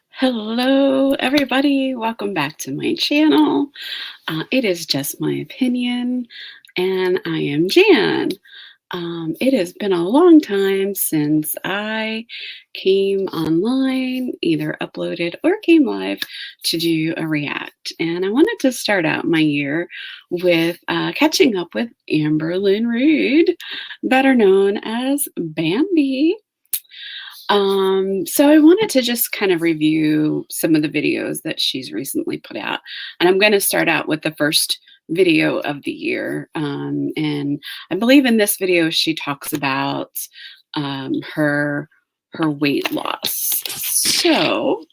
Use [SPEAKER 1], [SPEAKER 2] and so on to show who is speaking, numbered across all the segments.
[SPEAKER 1] Hello, everybody. Welcome back to my channel. It is just my opinion, and I am Jan. It has been a long time since I came online, either uploaded or came live to do a react. And I wanted to start out my year with catching up with Amberlynn Reid, better known as Bambi. So I wanted to just kind of review some of the videos that she's recently put out. And I'm going to start out with the first video of the year. And I believe in this video, she talks about her weight loss. So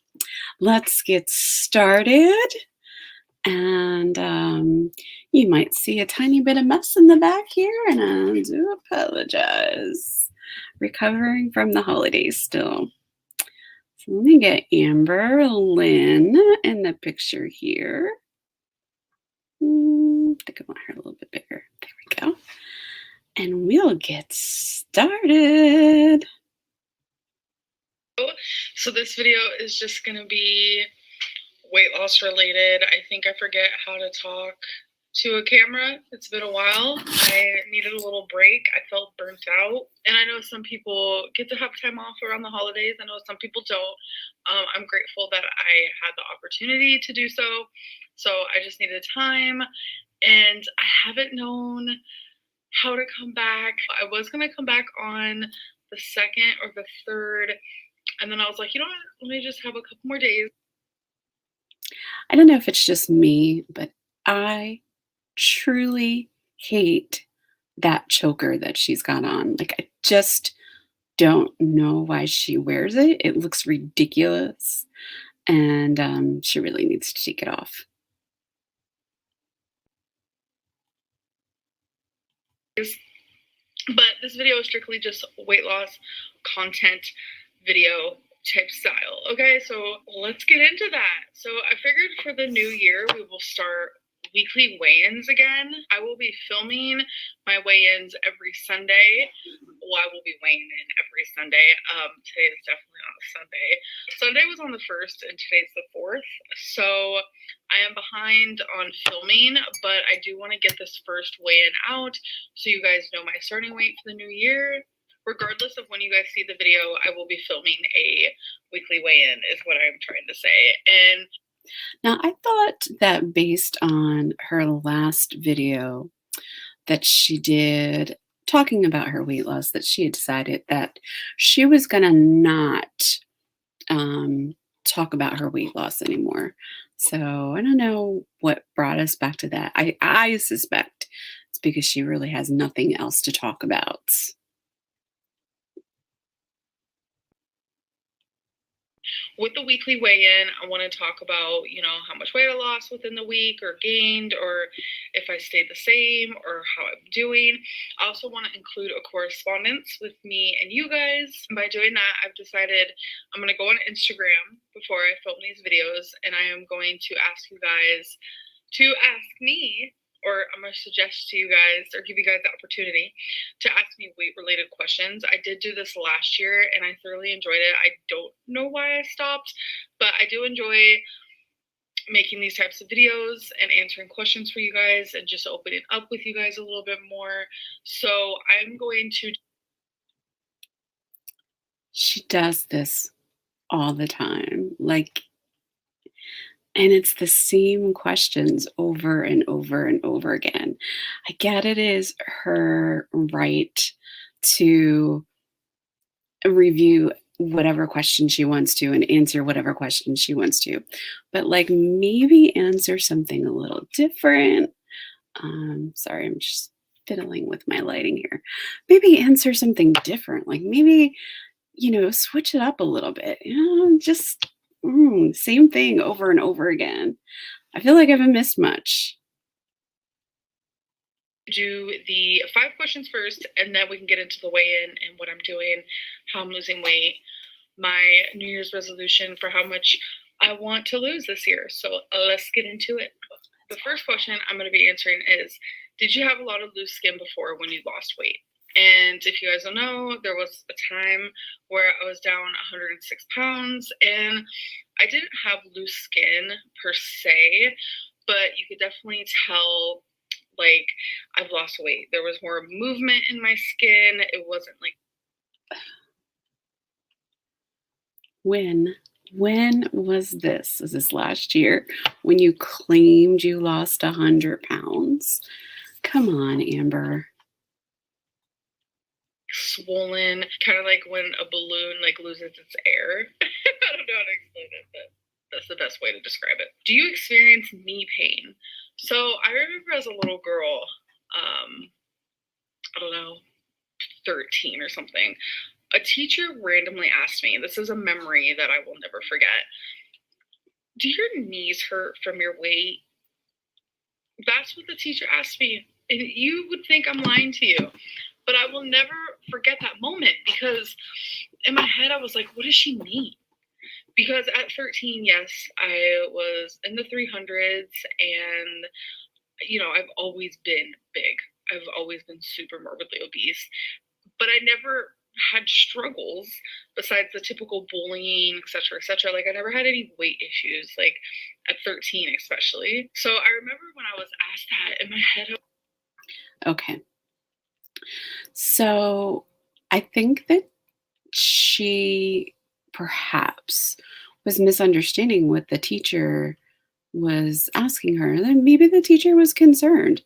[SPEAKER 1] let's get started. And you might see a tiny bit of mess in the back here, and I do apologize. Recovering from the holidays still. So let me get Amberlynn in the picture here. I think I want her a little bit bigger. There we go. And we'll get started.
[SPEAKER 2] So this video is just going to be weight loss related. I think I forget how to talk to a camera. It's been a while. I needed a little break. I felt burnt out. And I know some people get to have time off around the holidays. I know some people don't. I'm grateful that I had the opportunity to do so. So I just needed time. And I haven't known how to come back. I was going to come back on the 2nd or the 3rd. And then I was like, you know what? Let me just have a couple more days.
[SPEAKER 1] I don't know if it's just me, but I truly hate that choker that she's got on. Like, I just don't know why she wears it. It looks ridiculous, and she really needs to take it off.
[SPEAKER 2] But this video is strictly just weight loss content video type style. Okay, so let's get into that. So I figured for the new year, we will start weekly weigh-ins again. I will be filming my weigh-ins every Sunday. Well, I will be weighing in every Sunday. Today is definitely not a Sunday. Sunday was on the 1st and today's the 4th. So I am behind on filming, but I do want to get this first weigh-in out so you guys know my starting weight for the new year. Regardless of when you guys see the video, I will be filming a weekly weigh-in is what I'm trying to say. And
[SPEAKER 1] now, I thought that based on her last video that she did talking about her weight loss, that she had decided that she was going to not talk about her weight loss anymore. So I don't know what brought us back to that. I suspect it's because she really has nothing else to talk about.
[SPEAKER 2] With the weekly weigh-in, I want to talk about, how much weight I lost within the week or gained, or if I stayed the same or how I'm doing. I also want to include a correspondence with me and you guys. By doing that, I've decided I'm going to go on Instagram before I film these videos, and I am going to ask you guys to ask me, or I'm going to suggest to you guys or give you guys the opportunity to ask me weight related questions. I did do this last year and I thoroughly enjoyed it. I don't know why I stopped, but I do enjoy making these types of videos and answering questions for you guys and just opening up with you guys a little bit more. So I'm going to.
[SPEAKER 1] She does this all the time. And it's the same questions over and over and over again. I get it is her right to review whatever question she wants to and answer whatever question she wants to. But maybe answer something a little different. Sorry, I'm just fiddling with my lighting here. Maybe answer something different. Maybe, switch it up a little bit. Just same thing over and over again. I feel like I haven't missed much.
[SPEAKER 2] Do the 5 questions first, and then we can get into the weigh-in and what I'm doing, how I'm losing weight, my New Year's resolution for how much I want to lose this year. So let's get into it. The first question I'm going to be answering is, did you have a lot of loose skin before when you lost weight? And if you guys don't know, there was a time where I was down 106 pounds and I didn't have loose skin per se, but you could definitely tell like I've lost weight. There was more movement in my skin. It wasn't like
[SPEAKER 1] When? When was this? Was this last year when you claimed you lost 100 pounds? Come on, Amber.
[SPEAKER 2] swollen, kind of like when a balloon like loses its air. I don't know how to explain it, but that's the best way to describe it. Do you experience knee pain? So I remember as a little girl, I don't know, 13 or something, a teacher randomly asked me, this is a memory that I will never forget, do your knees hurt from your weight? That's what the teacher asked me. And you would think I'm lying to you, but I will never forget that moment because in my head, I was like, what does she mean? Because at 13, yes, I was in the 300s and, you know, I've always been big. I've always been super morbidly obese, but I never had struggles besides the typical bullying, etc., etc. Like I never had any weight issues, like at 13 especially. So I remember when I was asked that in my head.
[SPEAKER 1] Okay. So I think that she perhaps was misunderstanding what the teacher was asking her. Then maybe the teacher was concerned.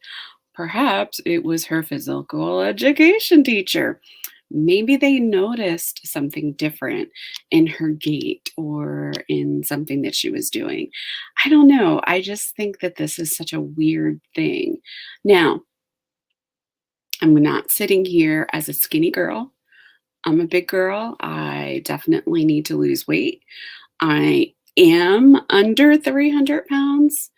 [SPEAKER 1] Perhaps it was her physical education teacher. Maybe they noticed something different in her gait or in something that she was doing. I don't know. I just think that this is such a weird thing. Now, I'm not sitting here as a skinny girl. I'm a big girl. I definitely need to lose weight. I am under 300 pounds,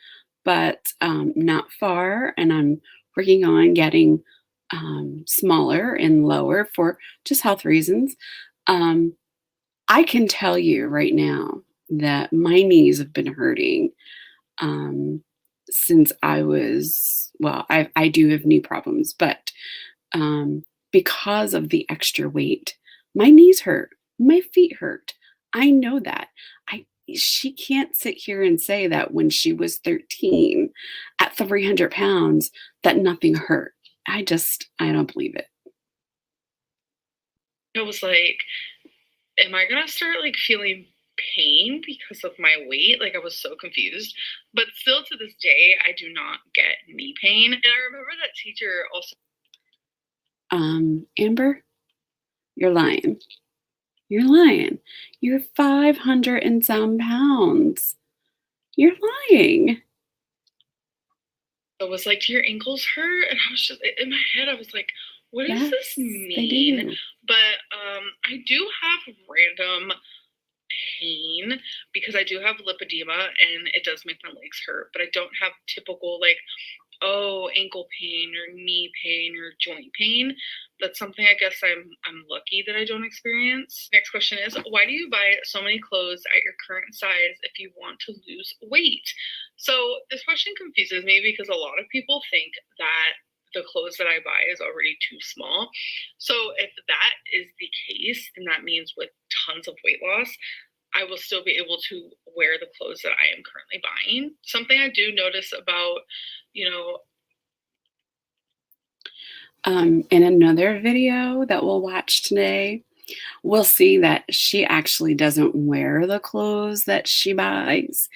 [SPEAKER 1] but not far. And I'm working on getting smaller and lower for just health reasons. Um, I can tell you right now that my knees have been hurting um, since I was, well, I do have knee problems, but um, because of the extra weight, my knees hurt, my feet hurt. I know that. She can't sit here and say that when she was 13 at 300 pounds that nothing hurt. I don't believe it.
[SPEAKER 2] I was like, am I gonna start like feeling pain because of my weight? Like I was so confused. But still to this day, I do not get knee pain. And I remember that teacher also.
[SPEAKER 1] Amber, you're lying. You're lying. You're 500 and some pounds. You're lying.
[SPEAKER 2] It was like, do your ankles hurt? And I was just in my head, I was like, what does
[SPEAKER 1] Yes,
[SPEAKER 2] this
[SPEAKER 1] they
[SPEAKER 2] mean?
[SPEAKER 1] do.
[SPEAKER 2] But I do have random pain because I do have lipedema and it does make my legs hurt, but I don't have typical like, oh, ankle pain or knee pain or joint pain. That's something I guess I'm lucky that I don't experience. Next question is, why do you buy so many clothes at your current size if you want to lose weight? So this question confuses me because a lot of people think that the clothes that I buy is already too small. So if that is the case, then that means with tons of weight loss, I will still be able to wear the clothes that I am currently buying. Something I do notice about, you know,
[SPEAKER 1] In another video that we'll watch today, we'll see that she actually doesn't wear the clothes that she buys.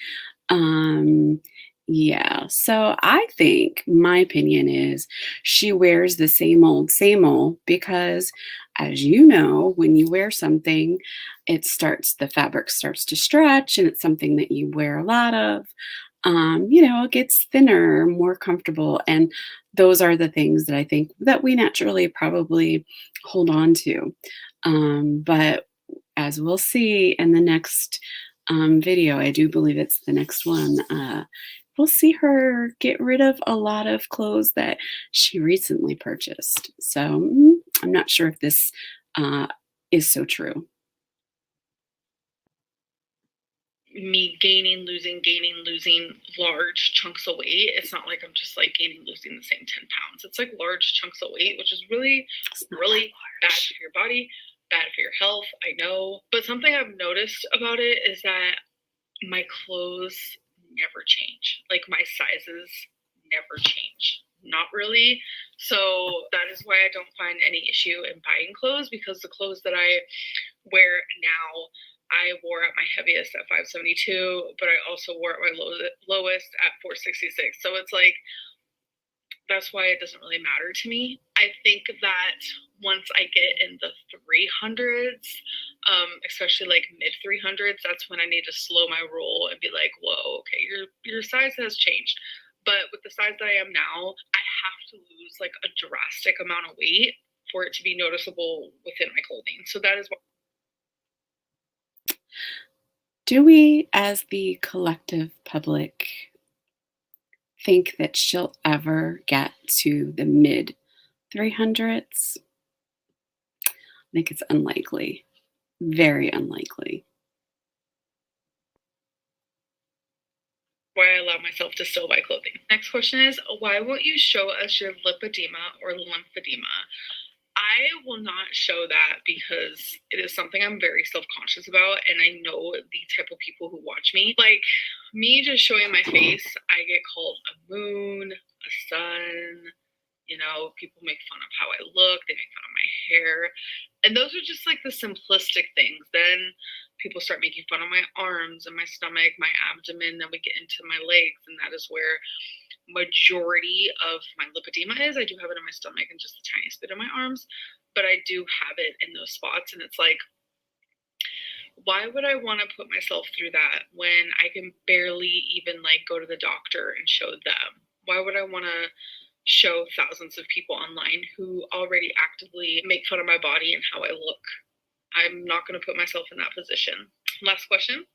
[SPEAKER 1] Um, yeah, so I think my opinion is she wears the same old because as you know, when you wear something, the fabric starts to stretch and it's something that you wear a lot of. It gets thinner, more comfortable, and those are the things that I think that we naturally probably hold on to. But as we'll see in the next video, I do believe it's the next one, we'll see her get rid of a lot of clothes that she recently purchased. So I'm not sure if this is so true.
[SPEAKER 2] me gaining, losing large chunks of weight. It's not like I'm just like gaining, losing the same 10 pounds. It's like large chunks of weight, which is really, really bad for your body, bad for your health. I know. But something I've noticed about it is that my clothes never change. Like my sizes never change. Not really. So that is why I don't find any issue in buying clothes, because the clothes that I wear now, I wore at my heaviest at 572, but I also wore at my lowest at 466. So it's like, that's why it doesn't really matter to me. I think that once I get in the 300s, especially like mid 300s, that's when I need to slow my roll and be like, whoa, okay, your size has changed. But with the size that I am now, I have to lose like a drastic amount of weight for it to be noticeable within my clothing. So that is why.
[SPEAKER 1] Do we, as the collective public, think that she'll ever get to the mid 300s? I think it's unlikely, very unlikely.
[SPEAKER 2] Why I allow myself to still buy clothing. Next question is, why won't you show us your lipedema or lymphedema? I will not show that because it is something I'm very self-conscious about, and I know the type of people who watch me. Like, me just showing my face, I get called a moon, a sun, people make fun of how I look, they make fun of my hair. And those are just like the simplistic things. Then people start making fun of my arms and my stomach, my abdomen, then we get into my legs, and that is where majority of my lipedema is. I do have it in my stomach and just the tiniest bit in my arms, but I do have it in those spots. And it's like, why would I want to put myself through that when I can barely even like go to the doctor and show them? Why would I want to show thousands of people online who already actively make fun of my body and how I look? I'm not going to put myself in that position. Last question.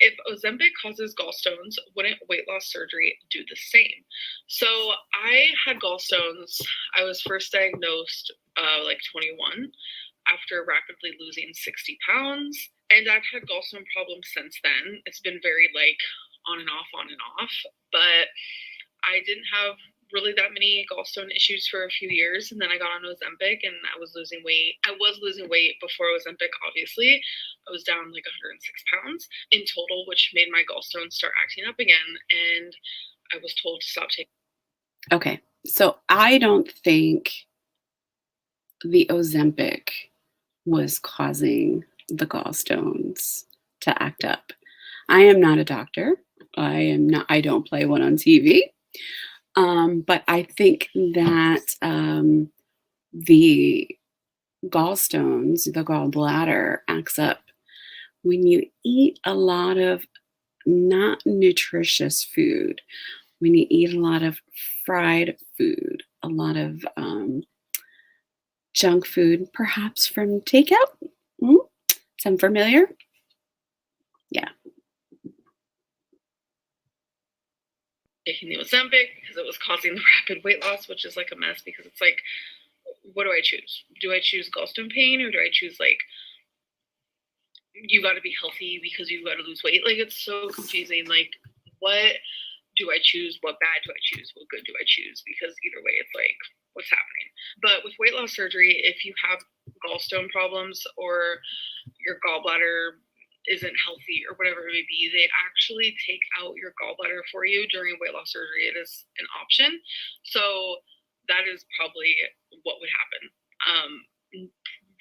[SPEAKER 2] If Ozempic causes gallstones, wouldn't weight loss surgery do the same? So I had gallstones. I was first diagnosed like 21 after rapidly losing 60 pounds. And I've had gallstone problems since then. It's been very like on and off, on and off. But I didn't have really that many gallstone issues for a few years, and then I got on Ozempic and I was losing weight. I was losing weight before Ozempic, obviously. I was down like 106 pounds in total, which made my gallstones start acting up again, and I was told to stop taking.
[SPEAKER 1] Okay, so I don't think the Ozempic was causing the gallstones to act up. I am not a doctor. I don't play one on TV. But I think that the gallstones, the gallbladder acts up when you eat a lot of not nutritious food, when you eat a lot of fried food, a lot of junk food, perhaps from takeout. Sound familiar? Yeah.
[SPEAKER 2] Taking the Ozempic because it was causing the rapid weight loss, which is like a mess because it's like, what do I choose? Do I choose gallstone pain, or do I choose like, you got to be healthy because you got to lose weight? Like, it's so confusing. Like, what do I choose? What bad do I choose? What good do I choose? Because either way, it's like, what's happening? But with weight loss surgery, if you have gallstone problems or your gallbladder isn't healthy or whatever it may be, they actually take out your gallbladder for you during weight loss surgery. It is an option. So that is probably what would happen.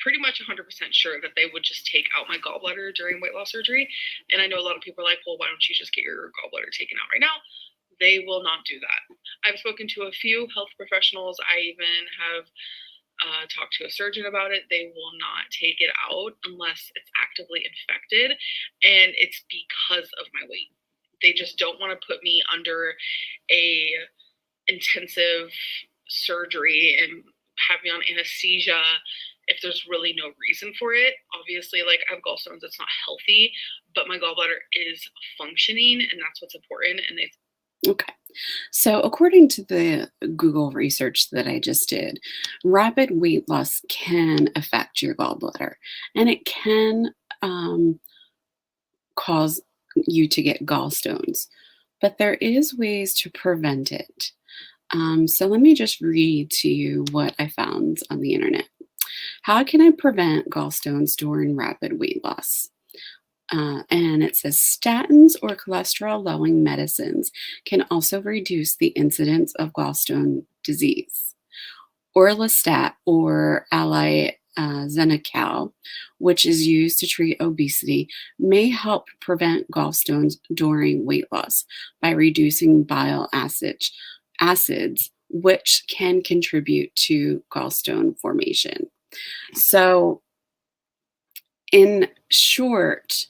[SPEAKER 2] Pretty much 100% sure that they would just take out my gallbladder during weight loss surgery. And I know a lot of people are like, well, why don't you just get your gallbladder taken out right now? They will not do that. I've spoken to a few health professionals. I even have talked to a surgeon about it. They will not take it out unless it's actively infected, and it's because of my weight. They just don't want to put me under a intensive surgery and have me on anesthesia if there's really no reason for it. Obviously, like, I have gallstones, it's not healthy, but my gallbladder is functioning, and that's what's important. And
[SPEAKER 1] Okay. So according to the Google research that I just did, rapid weight loss can affect your gallbladder, and it can cause you to get gallstones, but there is ways to prevent it. So let me just read to you what I found on the internet. How can I prevent gallstones during rapid weight loss? And it says statins or cholesterol lowering medicines can also reduce the incidence of gallstone disease. Orlistat or Zenical, which is used to treat obesity, may help prevent gallstones during weight loss by reducing bile acids, which can contribute to gallstone formation. So, in short,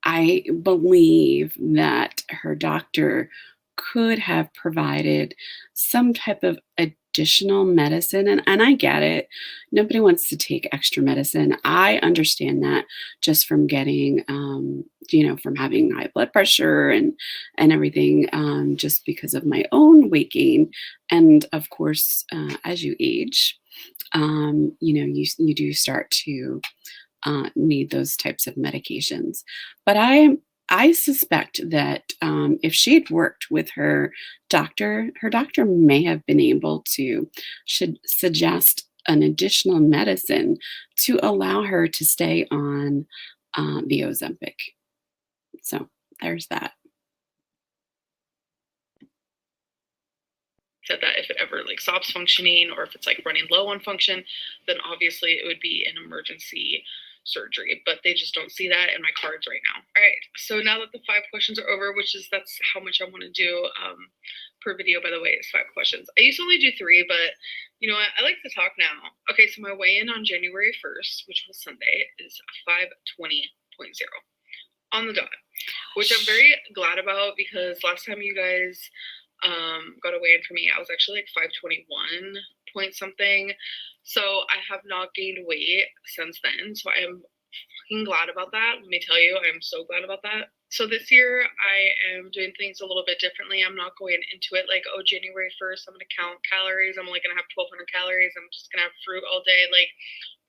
[SPEAKER 1] I believe that her doctor could have provided some type of additional medicine. And I get it. Nobody wants to take extra medicine. I understand that just from getting, from having high blood pressure and everything, just because of my own weight gain. And of course, as you age, you do start to need those types of medications. But I suspect that if she'd worked with her doctor may have been able to should suggest an additional medicine to allow her to stay on the Ozempic. So there's that.
[SPEAKER 2] Said that if it ever like stops functioning or if it's like running low on function, then obviously it would be an emergency surgery, but they just don't see that in my cards right now. All right, so now that the 5 questions are over, that's how much I want to do per video, by the way, is 5 questions. I used to only do 3, but you know what, I like to talk now. Okay, so my weigh-in on January 1st, which was Sunday, is 520.0 on the dot, which I'm very glad about because last time you guys got a weigh-in for me, I was actually like 521 point something. So I have not gained weight since then. So I am fucking glad about that. Let me tell you, I'm so glad about that. So this year I am doing things a little bit differently. I'm not going into it like, oh, January 1st, I'm going to count calories. I'm only going to have 1,200 calories. I'm just going to have fruit all day. Like,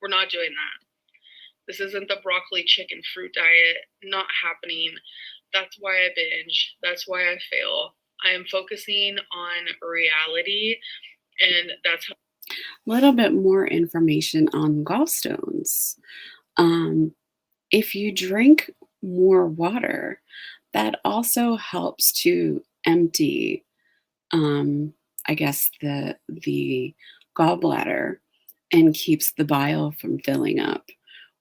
[SPEAKER 2] we're not doing that. This isn't the broccoli chicken fruit diet. Not happening. That's why I binge. That's why I fail. I am focusing on reality, and that's how.
[SPEAKER 1] A little bit more information on gallstones. If you drink more water, that also helps to empty, I guess, the gallbladder and keeps the bile from filling up.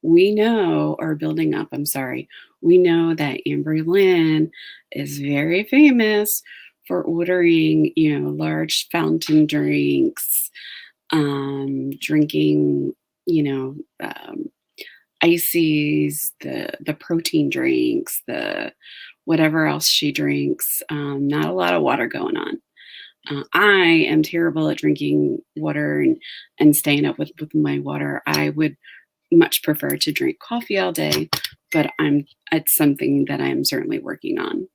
[SPEAKER 1] We know, or building up, I'm sorry. We know that Amberlynn is very famous for ordering, large fountain drinks, drinking, ices, the protein drinks, the whatever else she drinks. Not a lot of water going on. I am terrible at drinking water and staying up with my water. I would much prefer to drink coffee all day, but it's something that I'm certainly working on.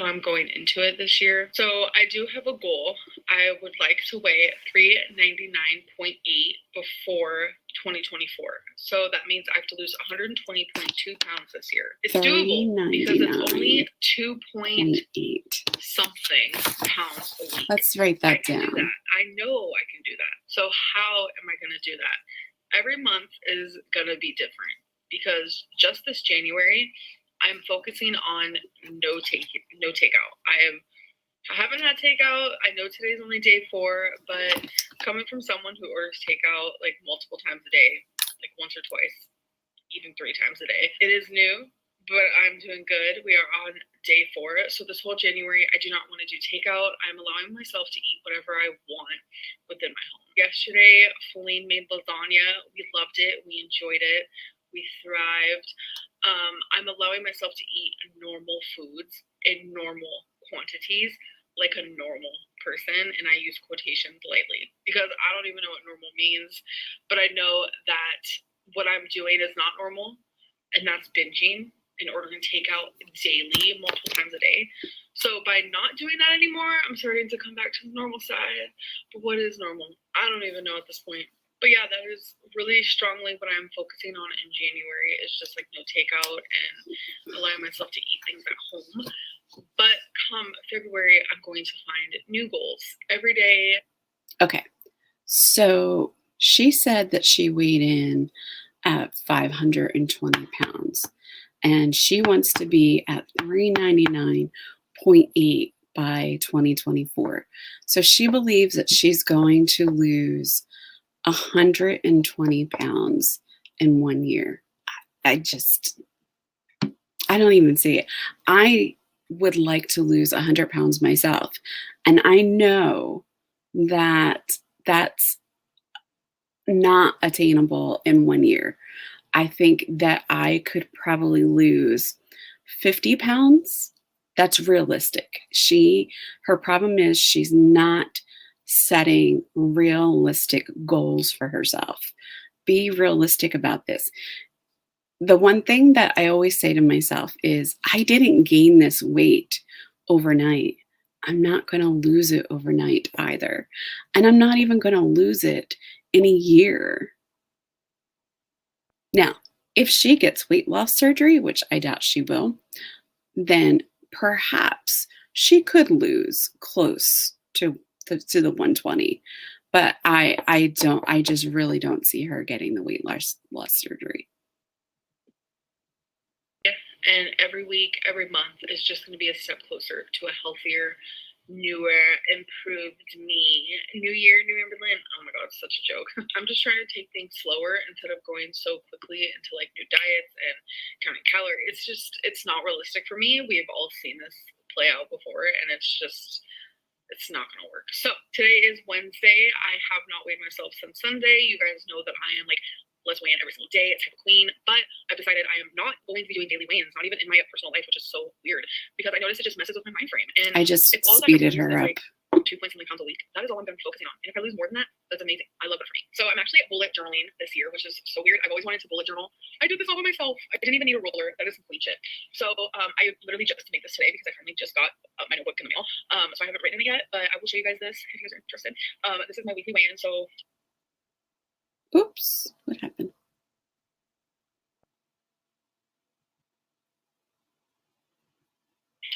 [SPEAKER 2] I'm going into it this year. So I do have a goal. I would like to weigh 399.8 before 2024. So that means I have to lose 120.2 pounds this year. It's doable because it's only 2 point something pounds a week.
[SPEAKER 1] Let's write that down.
[SPEAKER 2] I know I can do that. So how am I going to do that? Every month is going to be different because just this January, I'm focusing on no takeout. I haven't had takeout. I know today's only day 4, but coming from someone who orders takeout like multiple times a day, like once or twice, even 3 times a day, it is new, but I'm doing good. We are on day 4. So this whole January, I do not want to do takeout. I'm allowing myself to eat whatever I want within my home. Yesterday, Feline made lasagna. We loved it. We enjoyed it. We thrived. I'm allowing myself to eat normal foods in normal quantities, like a normal person, and I use quotations lightly because I don't even know what normal means, but I know that what I'm doing is not normal, and that's binging and ordering takeout daily, multiple times a day. So by not doing that anymore, I'm starting to come back to the normal side. But what is normal? I don't even know at this point. But yeah, that is really strongly what I'm focusing on in January is just like no takeout and allowing myself to eat things at home. But come February, I'm going to find new goals every day.
[SPEAKER 1] Okay. So she said that she weighed in at 520 pounds and she wants to be at 399.8 by 2024. So she believes that she's going to lose 120 pounds in 1 year. I don't even see it. I would like to lose 100 pounds myself. And I know that that's not attainable in 1 year. I think that I could probably lose 50 pounds. That's realistic. Her problem is she's not setting realistic goals for herself. Be realistic about this. The one thing that I always say to myself is, I didn't gain this weight overnight. I'm not going to lose it overnight either. And I'm not even going to lose it in a year. Now, if she gets weight loss surgery, which I doubt she will, then perhaps she could lose close to the 120. But I just really don't see her getting the weight loss surgery.
[SPEAKER 2] And every week, every month is just going to be a step closer to a healthier, newer, improved me. New year, new Amberlynn. Oh my God, it's such a joke. I'm just trying to take things slower instead of going so quickly into like new diets and counting calories. It's not realistic for me. We have all seen this play out before, and it's not going to work. So today is Wednesday. I have not weighed myself since Sunday. You guys know that I am like, let's weigh in every single day. It's type of queen. But I've decided I am not going to be doing daily weigh-ins, not even in my personal life, which is so weird because I notice it just messes with my mind frame. And
[SPEAKER 1] I just speeded her up.
[SPEAKER 2] Like 2 point something pounds a week. That is all I'm going to be focusing on. And if I lose more than that, that's amazing. I love that for me. So I'm actually bullet journaling this year, which is so weird. I've always wanted to bullet journal. I did this all by myself. I didn't even need a ruler. That is complete shit. So I literally just made this today because I finally just got my notebook in the mail. So I haven't written it yet, but I will show you guys this if you guys are interested. This is my weekly weigh-in. So
[SPEAKER 1] oops, what happened?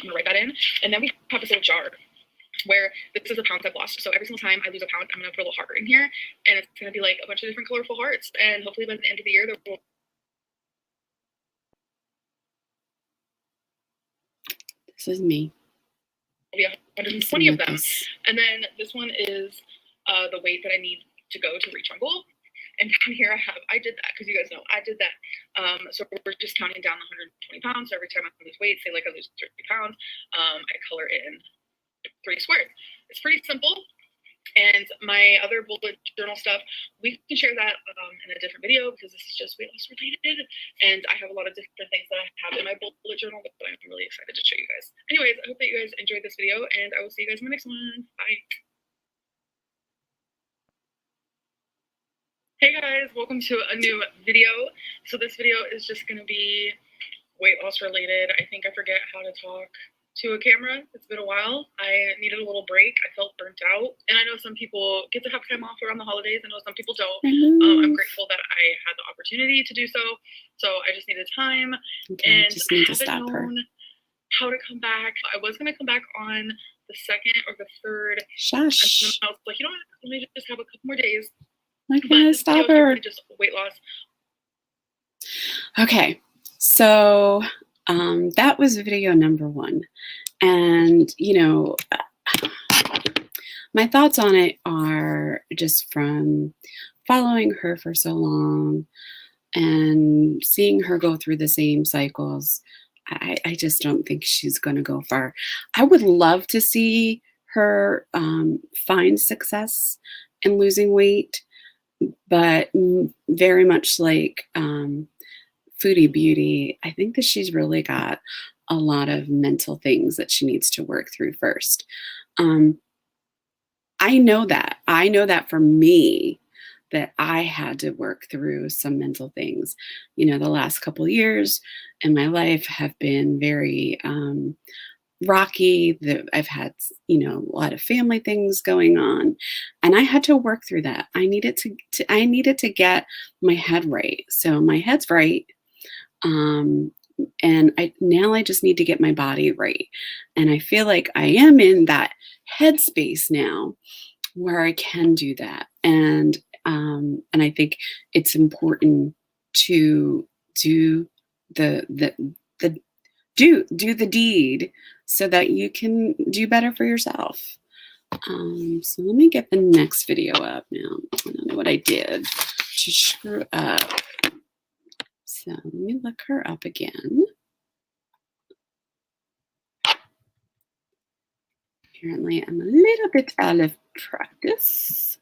[SPEAKER 2] I'm gonna write that in, and then we have this little jar where this is the pounds I've lost. So every single time I lose a pound, I'm gonna put a little heart in here, and it's gonna be like a bunch of different colorful hearts. And hopefully by the end of the year, there will.
[SPEAKER 1] This is me.
[SPEAKER 2] Be 120 of them, and then this one is the weight that I need to go to reach my goal. And down here I did that because you guys know I did that. So we're just counting down the 120 pounds. So every time I lose weight, say like I lose 30 pounds, I color in 3 squares. It's pretty simple. And my other bullet journal stuff, we can share that in a different video because this is just weight loss related. And I have a lot of different things that I have in my bullet journal that I'm really excited to show you guys. Anyways, I hope that you guys enjoyed this video, and I will see you guys in the next one. Bye. Hey guys, welcome to a new video. So this video is just going to be weight loss related. I think I forget how to talk to a camera. It's been a while. I needed a little break. I felt burnt out. And I know some people get to have time off around the holidays. I know some people don't. I'm grateful that I had the opportunity to do so. So I just needed time.
[SPEAKER 1] Okay, and just need to stop her.
[SPEAKER 2] How to come back. I was going to come back on the 2nd or the 3rd.
[SPEAKER 1] Shush.
[SPEAKER 2] And I was like, you know what? Let me just have a couple more days.
[SPEAKER 1] I'm gonna stop her.
[SPEAKER 2] Just weight loss.
[SPEAKER 1] Okay, so that was video number 1, and you know, my thoughts on it are just from following her for so long and seeing her go through the same cycles. I just don't think she's going to go far. I would love to see her find success in losing weight, but very much like Foodie Beauty, I think that she's really got a lot of mental things that she needs to work through first. I know that for me, that I had to work through some mental things. You know, the last couple years in my life have been very rocky. I've had, a lot of family things going on, and I had to work through that. I needed to get my head right. So my head's right. Um, and now I just need to get my body right. And I feel like I am in that headspace now where I can do that. And I think it's important to do the do the deed so that you can do better for yourself. So let me get the next video up now. I don't know what I did to screw up. So let me look her up again. Apparently, I'm a little bit out of practice.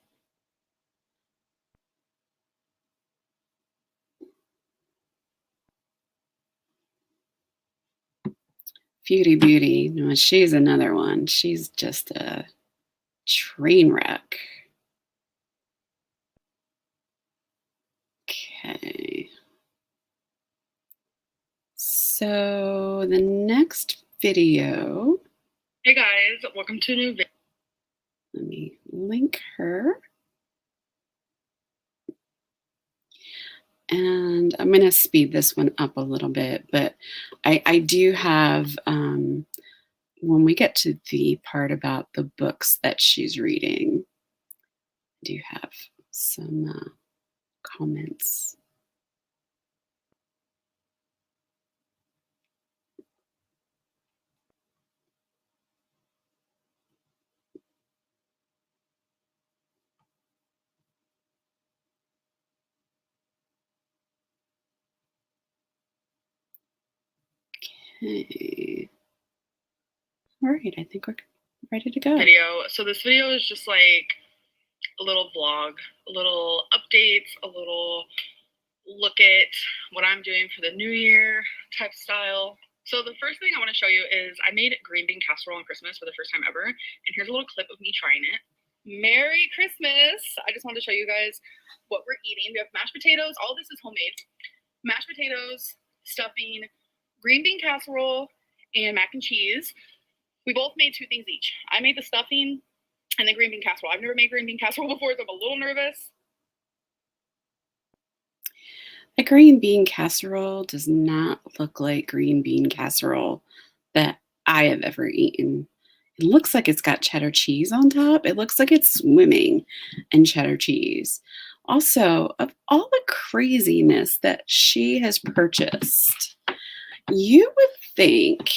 [SPEAKER 1] Beauty. No, she's another one. She's just a train wreck. Okay. So the next video.
[SPEAKER 2] Hey guys, welcome to a new video.
[SPEAKER 1] Let me link her. And I'm going to speed this one up a little bit, but I do have, when we get to the part about the books that she's reading, I do have some comments. Okay. All right, I think we're ready to go.
[SPEAKER 2] So this video is just like a little vlog, a little updates, a little look at what I'm doing for the new year type style. So the first thing I want to show you is I made green bean casserole on Christmas for the first time ever. And here's a little clip of me trying it. Merry Christmas! I just wanted to show you guys what we're eating. We have mashed potatoes. All this is homemade. Mashed potatoes, stuffing, green bean casserole, and mac and cheese. We both made 2 things each. I made the stuffing and the green bean casserole. I've never made green bean casserole before, so I'm a little nervous.
[SPEAKER 1] The green bean casserole does not look like green bean casserole that I have ever eaten. It looks like it's got cheddar cheese on top. It looks like it's swimming in cheddar cheese. Also, of all the craziness that she has purchased, you would think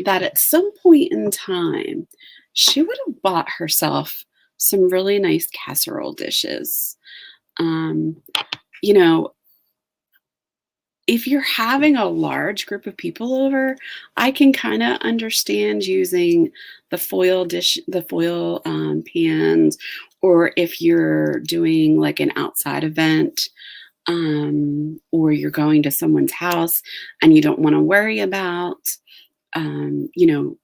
[SPEAKER 1] that at some point in time, she would have bought herself some really nice casserole dishes. You know, if you're having a large group of people over, I can kind of understand using the foil pans, or if you're doing like an outside event, or you're going to someone's house and you don't want to worry about,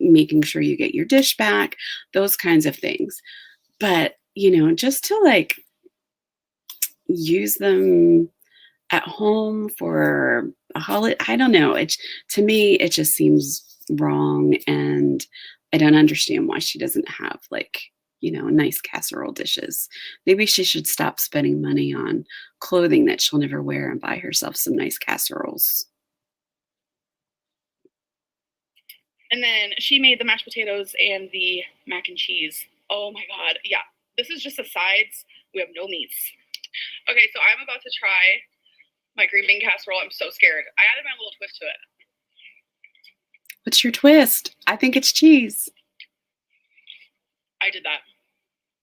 [SPEAKER 1] making sure you get your dish back, those kinds of things. But, just to like use them at home for a holiday, I don't know. To me, it just seems wrong, and I don't understand why she doesn't have like, nice casserole dishes. Maybe she should stop spending money on clothing that she'll never wear and buy herself some nice casseroles.
[SPEAKER 2] And then she made the mashed potatoes and the mac and cheese. Oh my God. Yeah. This is just the sides. We have no meats. Okay, so I'm about to try my green bean casserole. I'm so scared. I added my little twist to it.
[SPEAKER 1] What's your twist? I think it's cheese.
[SPEAKER 2] I did that.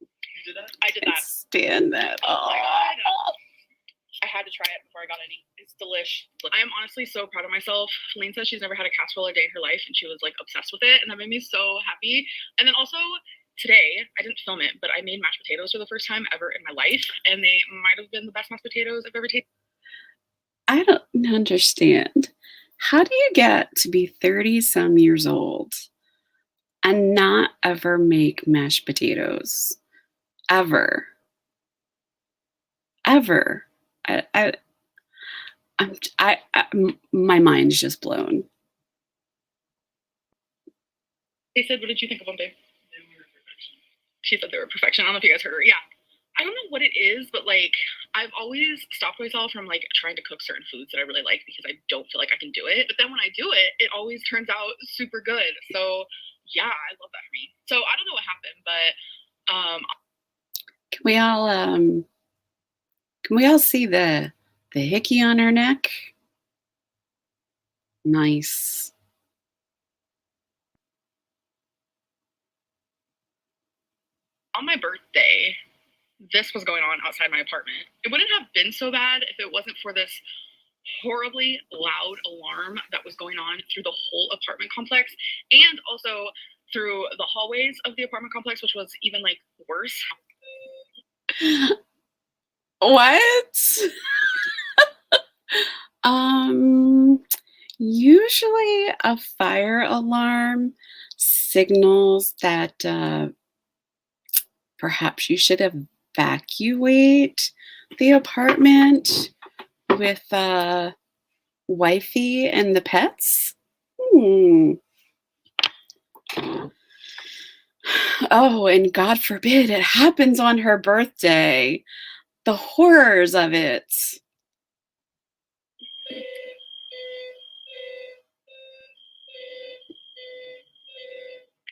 [SPEAKER 2] You did that? I did that.
[SPEAKER 1] Stand that.
[SPEAKER 2] Oh my God. I had to try it before I got any. It's delish. I am honestly so proud of myself. Feline says she's never had a casserole a day in her life, and she was like obsessed with it, and that made me so happy. And then also today, I didn't film it, but I made mashed potatoes for the first time ever in my life, and they might have been the best mashed potatoes I've ever tasted.
[SPEAKER 1] I don't understand. How do you get to be 30 some years old and not ever make mashed potatoes? Ever. My mind's just blown.
[SPEAKER 2] They said, what did you think of them, babe? They were perfection. She said they were perfection. I don't know if you guys heard her. Yeah. I don't know what it is, but like I've always stopped myself from like trying to cook certain foods that I really like because I don't feel like I can do it. But then when I do it, it always turns out super good. So yeah, I love that for me. So I don't know what happened, but
[SPEAKER 1] Can we all see the hickey on her neck? Nice.
[SPEAKER 2] on my birthday, this was going on outside my apartment. It wouldn't have been so bad if it wasn't for this horribly loud alarm that was going on through the whole apartment complex and also through the hallways of the apartment complex, which was even like worse.
[SPEAKER 1] What? Usually a fire alarm signals that perhaps you should evacuate the apartment with wifey and the pets. Oh, and God forbid it happens on her birthday. The horrors of it.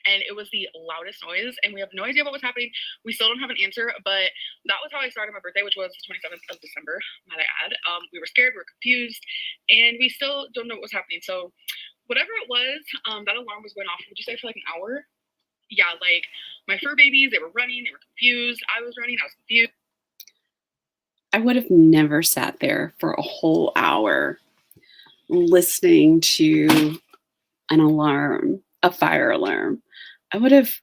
[SPEAKER 2] And it was the loudest noise, and we have no idea what was happening. We still don't have an answer, but that was how I started my birthday, which was the 27th of December, might I add. We were scared, we were confused, and we still don't know what was happening. So whatever it was, that alarm was going off, would you say for like an hour? Yeah, like my fur babies, they were running, they were confused. I was running, I was confused.
[SPEAKER 1] I would have never sat there for a whole hour listening to an alarm, a fire alarm. I would have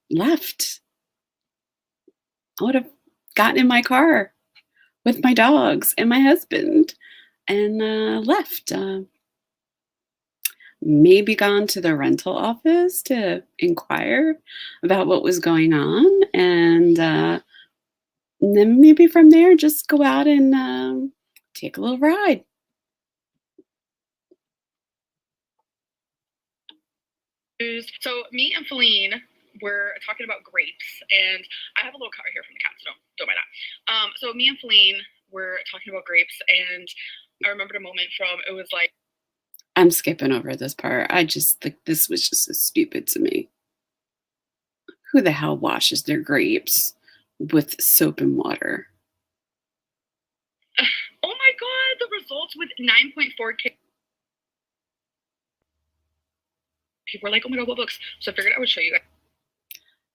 [SPEAKER 1] left. I would have gotten in my car with my dogs and my husband and left. Maybe gone to the rental office to inquire about what was going on, and then maybe from there just go out and take a little ride.
[SPEAKER 2] So me and Feline were talking about grapes, and I have a little cut right here from the cat, so don't mind that. So me and Feline were talking about grapes, and I remembered a moment from it was like
[SPEAKER 1] I'm skipping over this part. I just think this was just so stupid to me. Who the hell washes their grapes with soap and water?
[SPEAKER 2] oh my god, the results with 9.4K. People were like, oh my god, what books? So I figured I would show you guys.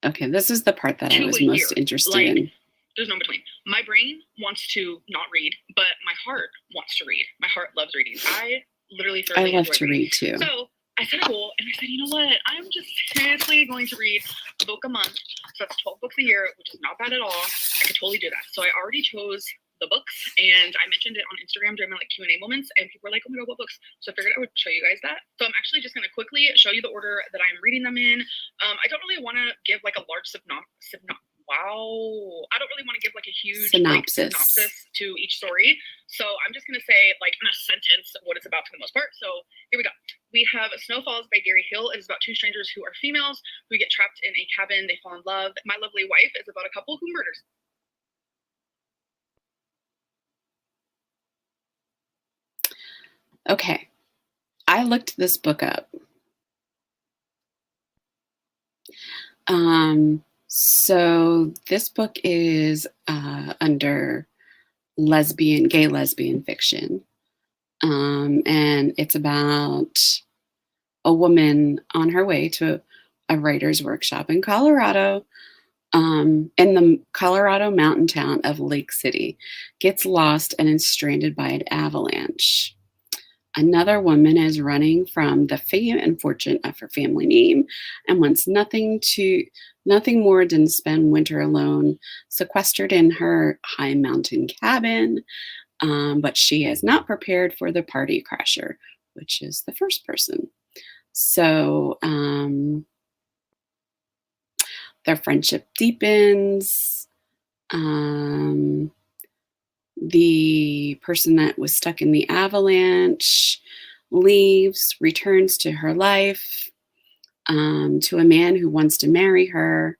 [SPEAKER 1] Okay, this is the part that I was most interested in.
[SPEAKER 2] There's no between. My brain wants to not read, but my heart wants to read. My heart loves reading. I literally thoroughly
[SPEAKER 1] love to read too.
[SPEAKER 2] So I set a goal and I said, you know what? I'm just seriously going to read a book a month. So that's 12 books a year, which is not bad at all. I could totally do that. So I already chose the books, and I mentioned it on Instagram during my like Q&A moments, and people were like, oh my god, what books? So I figured I would show you guys that. So I'm actually just going to quickly show you the order that I'm reading them in. I don't really want to give like a large I don't really want to give like a huge synopsis to each story. So I'm just going to say like in a sentence what it's about for the most part. So here we go. We have Snow Falls by Gary Hill. It is about two strangers who are females who get trapped in a cabin. They fall in love. My Lovely Wife is about a couple who murders.
[SPEAKER 1] Okay, I looked this book up. So this book is under gay lesbian fiction. And it's about a woman on her way to a writer's workshop in Colorado, in the Colorado mountain town of Lake City, gets lost and is stranded by an avalanche. Another woman is running from the fame and fortune of her family name and wants nothing more than to spend winter alone, sequestered in her high mountain cabin. But she is not prepared for the party crasher, which is the first person. So their friendship deepens. The person that was stuck in the avalanche leaves, returns to her life. to a man who wants to marry her,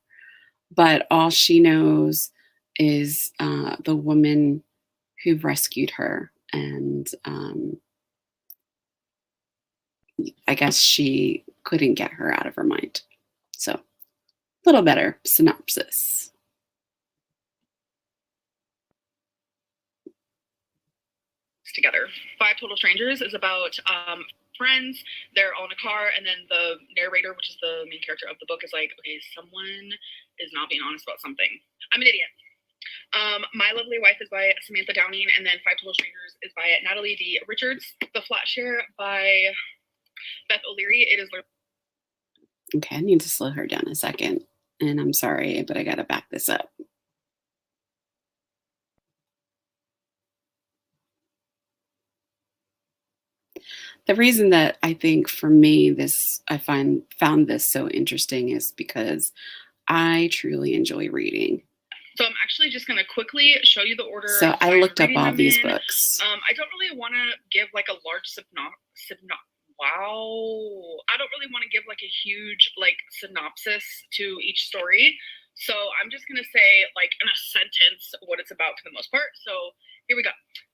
[SPEAKER 1] but all she knows is the woman who rescued her. And I guess she couldn't get her out of her mind. So, a little better synopsis.
[SPEAKER 2] Together. Five Total Strangers is about friends. They're all in a car, and then the narrator, which is the main character of the book, is like, okay, someone is not being honest about something. I'm an idiot. My Lovely Wife is by Samantha Downing, and then Five Total Strangers is by Natalie D. Richards. The Flat Share by Beth O'Leary. It is.
[SPEAKER 1] Okay, I need to slow her down a second. And I'm sorry, but I got to back this up. The reason that I think for me I found this so interesting is because I truly enjoy reading.
[SPEAKER 2] So I'm actually just going to quickly show you the order.
[SPEAKER 1] So I looked up all these books.
[SPEAKER 2] I don't really want to give like a large wow. I don't really want to give like a huge like synopsis to each story. So I'm just going to say like in a sentence what it's about for the most part. So here we go.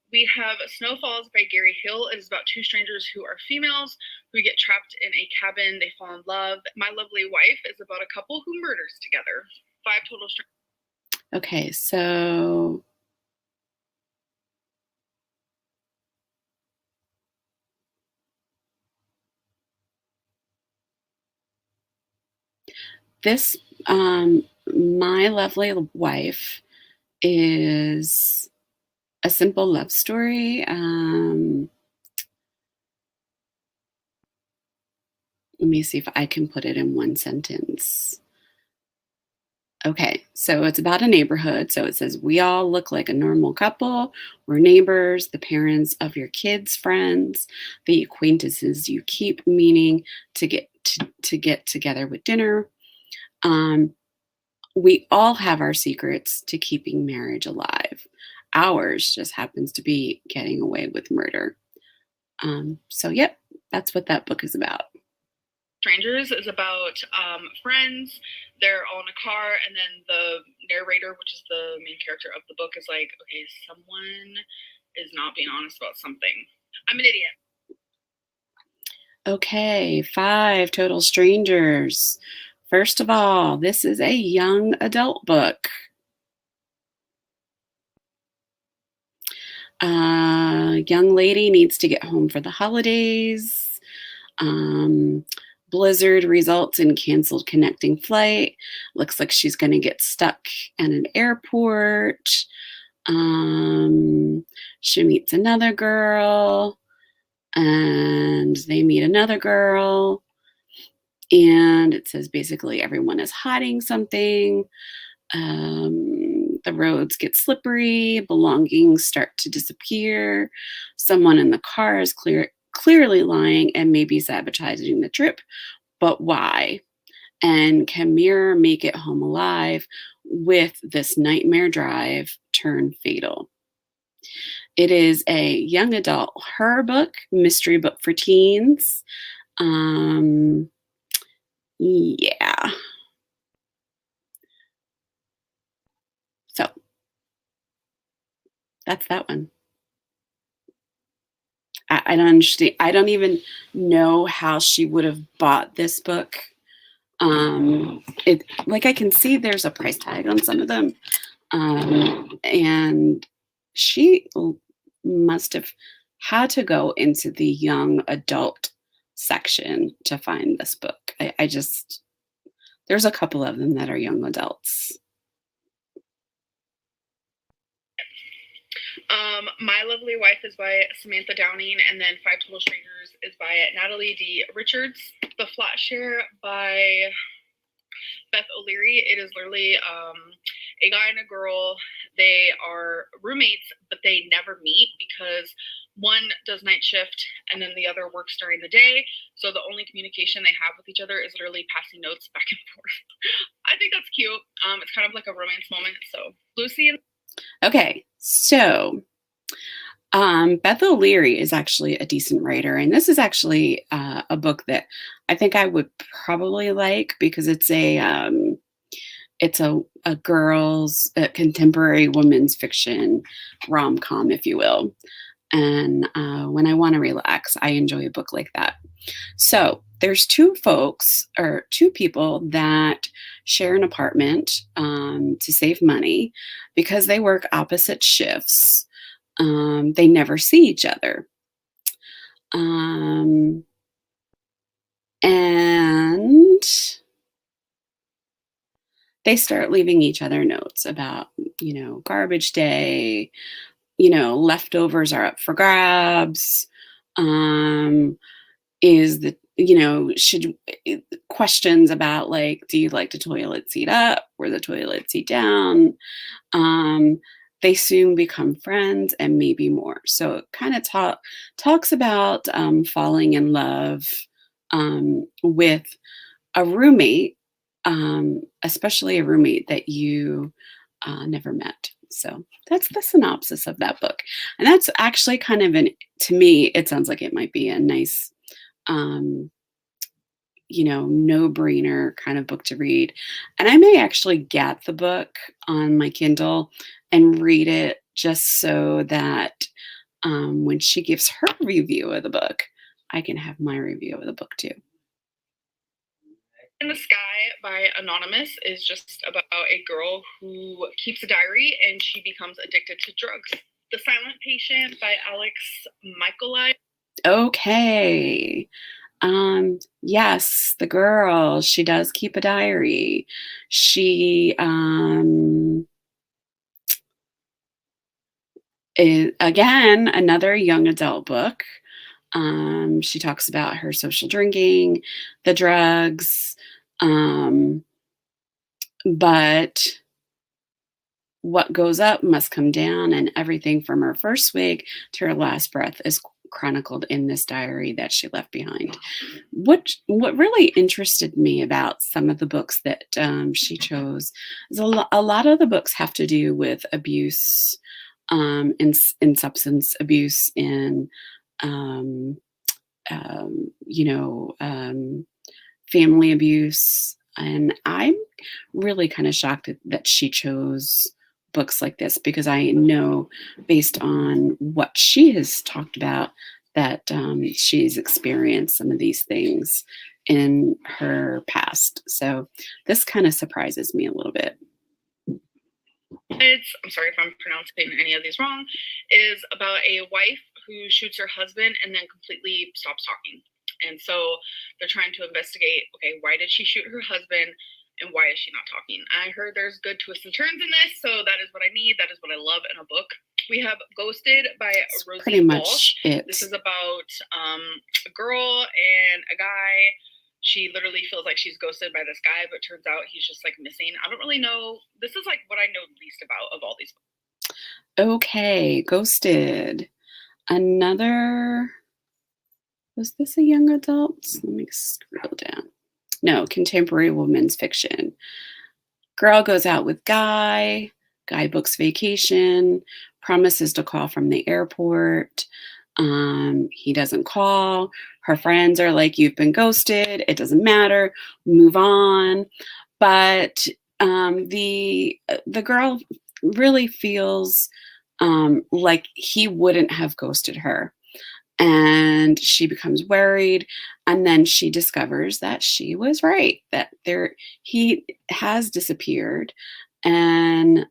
[SPEAKER 2] We have Snow Falls by Gary Hill. It is about two strangers who are females who get trapped in a cabin. They fall in love. My Lovely Wife is about a couple who murders together. Five Total Strangers.
[SPEAKER 1] Okay, so this My Lovely Wife is a simple love story. Let me see if I can put it in one sentence. Okay, so it's about a neighborhood. So it says, we all look like a normal couple. We're neighbors, the parents of your kids' friends, the acquaintances you keep meaning to get together with dinner. We all have our secrets to keeping marriage alive. Ours just happens to be getting away with murder. So, yep, that's what that book is about.
[SPEAKER 2] Strangers is about friends. They're all in a car, and then the narrator, which is the main character of the book, is like, okay, someone is not being honest about something. I'm an idiot.
[SPEAKER 1] Okay, Five Total Strangers. First of all, this is a young adult book. Young lady needs to get home for the holidays. Blizzard results in canceled connecting flight. Looks like she's going to get stuck at an airport. She meets another girl, and they meet another girl. And it says basically everyone is hiding something. The roads get slippery. Belongings start to disappear. Someone in the car is clearly lying and maybe sabotaging the trip. But why? And can Mirror make it home alive with this nightmare drive turn fatal? It is a young adult horror book, mystery book for teens. Yeah. So that's that one. I don't understand. I don't even know how she would have bought this book. It like I can see there's a price tag on some of them, and she must have had to go into the young adult section to find this book. I just there's a couple of them that are young adults.
[SPEAKER 2] My Lovely Wife is by Samantha Downing, and then Five Total Strangers is by Natalie D. Richards. The Flat Share by Beth O'Leary. It is literally a guy and a girl. They are roommates, but they never meet because one does night shift and then the other works during the day. So the only communication they have with each other is literally passing notes back and forth. I think that's cute. It's kind of like a romance moment. So Lucy and
[SPEAKER 1] Okay, so Beth O'Leary is actually a decent writer, and this is actually a book that I think I would probably like because it's a girls a contemporary women's fiction rom-com, if you will. And when I want to relax, I enjoy a book like that. So there's two people that share an apartment to save money because they work opposite shifts. They never see each other. Um, and they start leaving each other notes about, garbage day, leftovers are up for grabs. Um, is the, should questions about like, do you like the toilet seat up or the toilet seat down? Um, they soon become friends and maybe more. So it kind of talks about falling in love with a roommate, especially a roommate that you never met. So that's the synopsis of that book. And that's actually kind of to me, it sounds like it might be a nice, um, no brainer kind of book to read. And I may actually get the book on my Kindle and read it just so that when she gives her review of the book, I can have my review of the book too.
[SPEAKER 2] In the Sky by Anonymous is just about a girl who keeps a diary and she becomes addicted to drugs. The Silent Patient by Alex Michaeli.
[SPEAKER 1] Okay. Yes, the girl, she does keep a diary. She is again another young adult book. She talks about her social drinking, the drugs, but what goes up must come down, and everything from her first swig to her last breath is chronicled in this diary that she left behind. What really interested me about some of the books that she chose is a lot of the books have to do with abuse, in substance abuse, in um, you know, family abuse. And I'm really kind of shocked that she chose books like this because I know based on what she has talked about that she's experienced some of these things in her past. So this kind of surprises me a little bit.
[SPEAKER 2] I'm sorry if I'm pronouncing any of these wrong, is about a wife who shoots her husband and then completely stops talking. And so they're trying to investigate, okay, why did she shoot her husband and why is she not talking? I heard there's good twists and turns in this, so that is what I need. That is what I love in a book. We have Ghosted by Rosie
[SPEAKER 1] Pretty much
[SPEAKER 2] Walsh.
[SPEAKER 1] it.
[SPEAKER 2] This is about a girl and a guy. She literally feels like she's ghosted by this guy, but turns out he's just like missing. I don't really know. This is like what I know least about of all these books.
[SPEAKER 1] Okay, Ghosted. Another, was this a young adult? Let me scroll down. No, contemporary women's fiction. Girl goes out with guy. Guy books vacation. Promises to call from the airport. He doesn't call. Her friends are like, "You've been ghosted. It doesn't matter. Move on." But the girl really feels like he wouldn't have ghosted her, and she becomes worried, and then she discovers that she was right, that he has disappeared, and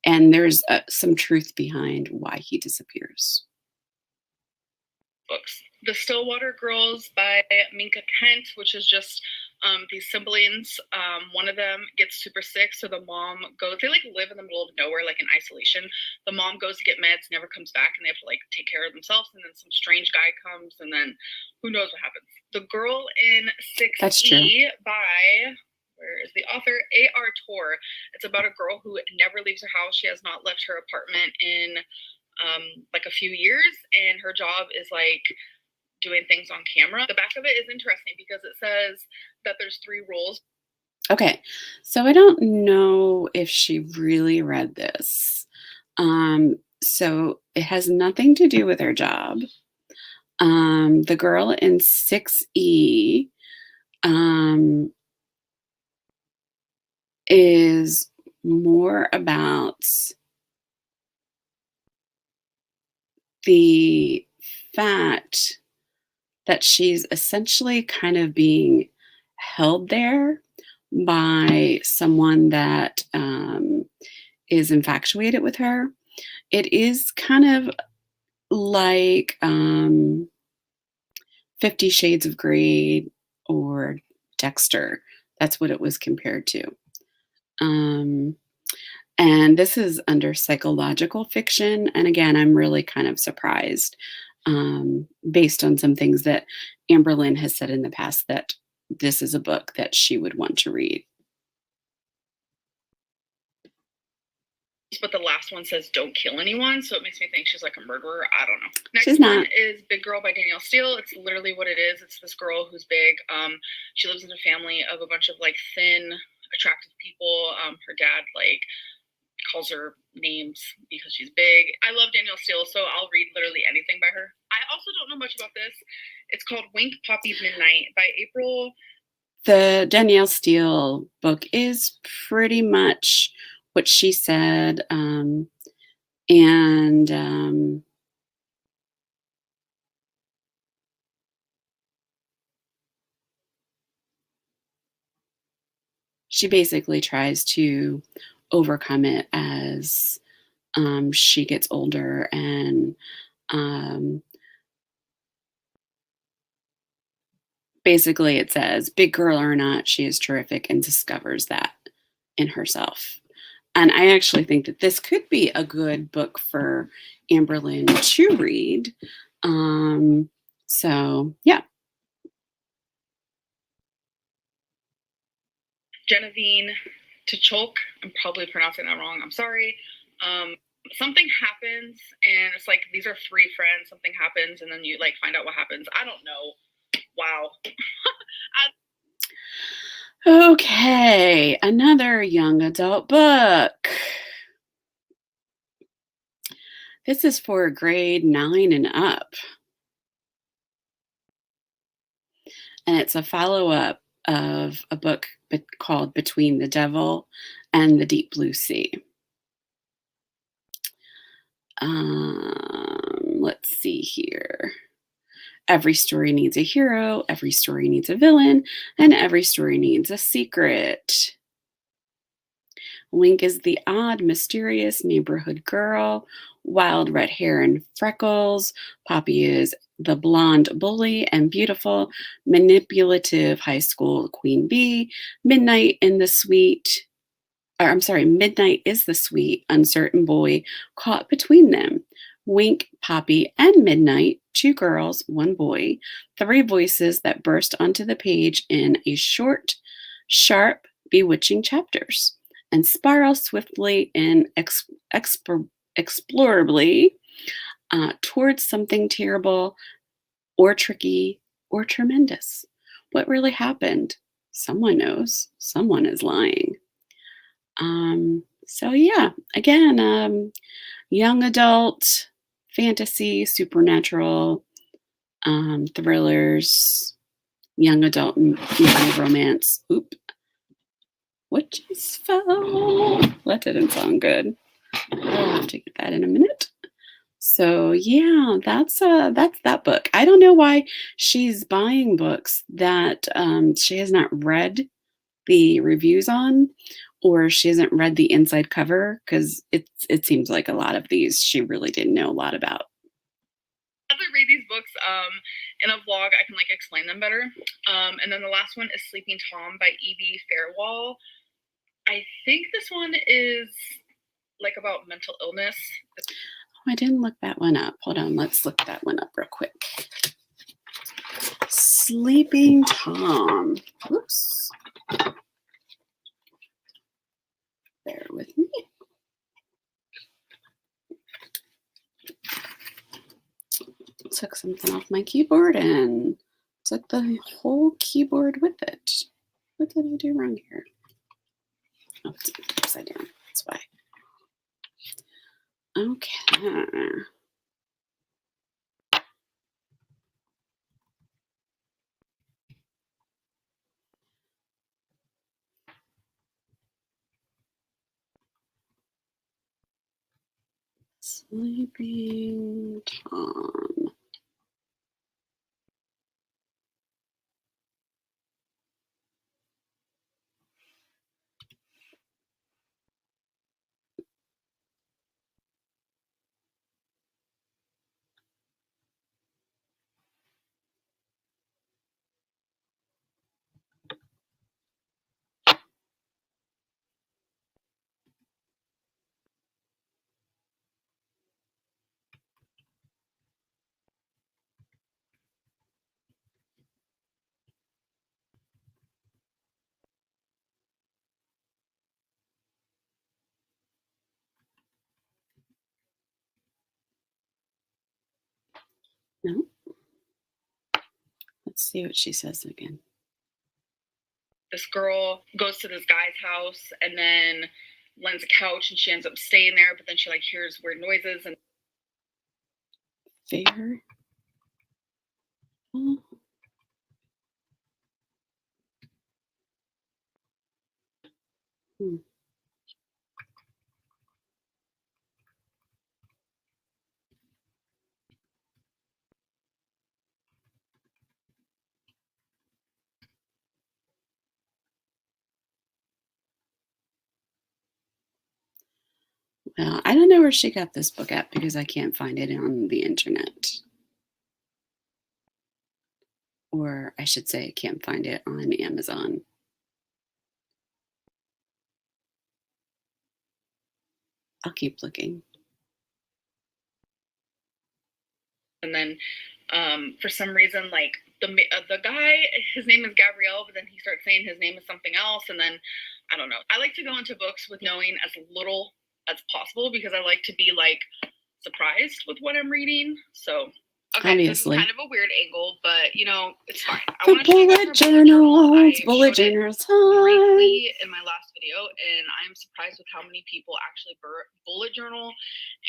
[SPEAKER 1] there's some truth behind why he disappears.
[SPEAKER 2] Books. The Stillwater Girls by Minka Kent, which is just these siblings. One of them gets super sick, so the mom goes. They like live in the middle of nowhere, like in isolation. The mom goes to get meds, never comes back, and they have to like take care of themselves. And then some strange guy comes, and then who knows what happens. The Girl in 6E by, where is the author? A.R. Tor. It's about a girl who never leaves her house. She has not left her apartment in like a few years, and her job is like doing things on camera. The back of it is interesting because it says that there's 3 rules.
[SPEAKER 1] Okay, so I don't know if she really read this. So it has nothing to do with her job. The girl in 6E is more about the fact that she's essentially kind of being held there by someone that is infatuated with her. It is kind of like 50 Shades of Grey or Dexter. That's what it was compared to. And this is under psychological fiction. And again, I'm really kind of surprised based on some things that Amberlynn has said in the past that this is a book that she would want to read.
[SPEAKER 2] But the last one says don't kill anyone, so it makes me think she's like a murderer. I don't know. Next
[SPEAKER 1] She's
[SPEAKER 2] one
[SPEAKER 1] not.
[SPEAKER 2] is Big Girl by Danielle Steele. It's literally what it is. It's this girl who's big. She lives in a family of a bunch of like thin, attractive people. Her dad like calls her names because she's big. I love Danielle Steele, so I'll read literally anything by her. I also don't know much about this. It's called Wink Poppy Midnight by April.
[SPEAKER 1] The Danielle Steele book is pretty much what she said. She basically tries to overcome it as she gets older, and basically it says, big girl or not, she is terrific, and discovers that in herself. And I actually think that this could be a good book for Amberlynn to read. So, yeah.
[SPEAKER 2] Genevieve Tchok. I'm probably pronouncing that wrong. I'm sorry. Something happens, and it's like these are three friends. Something happens, and then you like find out what happens. I don't know. Wow.
[SPEAKER 1] Okay, another young adult book. This is for grade 9 and up. And it's a follow-up of a book called Between the Devil and the Deep Blue Sea. Let's see here. Every story needs a hero, every story needs a villain, and every story needs a secret. Wink is the odd, mysterious neighborhood girl, wild red hair and freckles. Poppy is the blonde bully and beautiful, manipulative high school queen bee. Midnight is the sweet, uncertain boy caught between them. Wink, Poppy, and Midnight, 2 girls, 1 boy, 3 voices that burst onto the page in a short, sharp, bewitching chapters and spiral swiftly and explorably towards something terrible or tricky or tremendous. What really happened? Someone knows. Someone is lying. So yeah, again, young adult, fantasy, supernatural, thrillers, young adult, romance. Oop. What just fell? That didn't sound good. I'll have to get that in a minute. So yeah, that's that book. I don't know why she's buying books that she has not read the reviews on, or she hasn't read the inside cover, because it seems like a lot of these she really didn't know a lot about.
[SPEAKER 2] As I read these books in a vlog, I can like explain them better. And then the last one is Sleeping Tom by E.B. Fairwall. I think this one is like about mental illness.
[SPEAKER 1] Oh, I didn't look that one up. Hold on, let's look that one up real quick. Sleeping Tom. Oops. Bear with me. Took something off my keyboard and took the whole keyboard with it. What did I do wrong here? Oh, it's upside down. That's why. Okay. Sleeping Tom. No. Let's see what she says again.
[SPEAKER 2] This girl goes to this guy's house and then lends a couch and she ends up staying there, but then she like hears weird noises and
[SPEAKER 1] Fair. Oh. Hmm. Well, I don't know where she got this book at because I can't find it on the internet. Or I should say, I can't find it on Amazon. I'll keep looking.
[SPEAKER 2] and then for some reason like the guy, his name is Gabrielle, but then he starts saying his name is something else, and then I don't know. I like to go into books with knowing as little as possible because I like to be like surprised with what I'm reading. So okay,
[SPEAKER 1] Obviously.
[SPEAKER 2] this is kind of a weird angle, but you know, it's fine. I
[SPEAKER 1] The
[SPEAKER 2] want to show you guys
[SPEAKER 1] bullet
[SPEAKER 2] my
[SPEAKER 1] journal.
[SPEAKER 2] I
[SPEAKER 1] It's bullet
[SPEAKER 2] showed it
[SPEAKER 1] journal time.
[SPEAKER 2] briefly in my last video, and I'm surprised with how many people actually bullet journal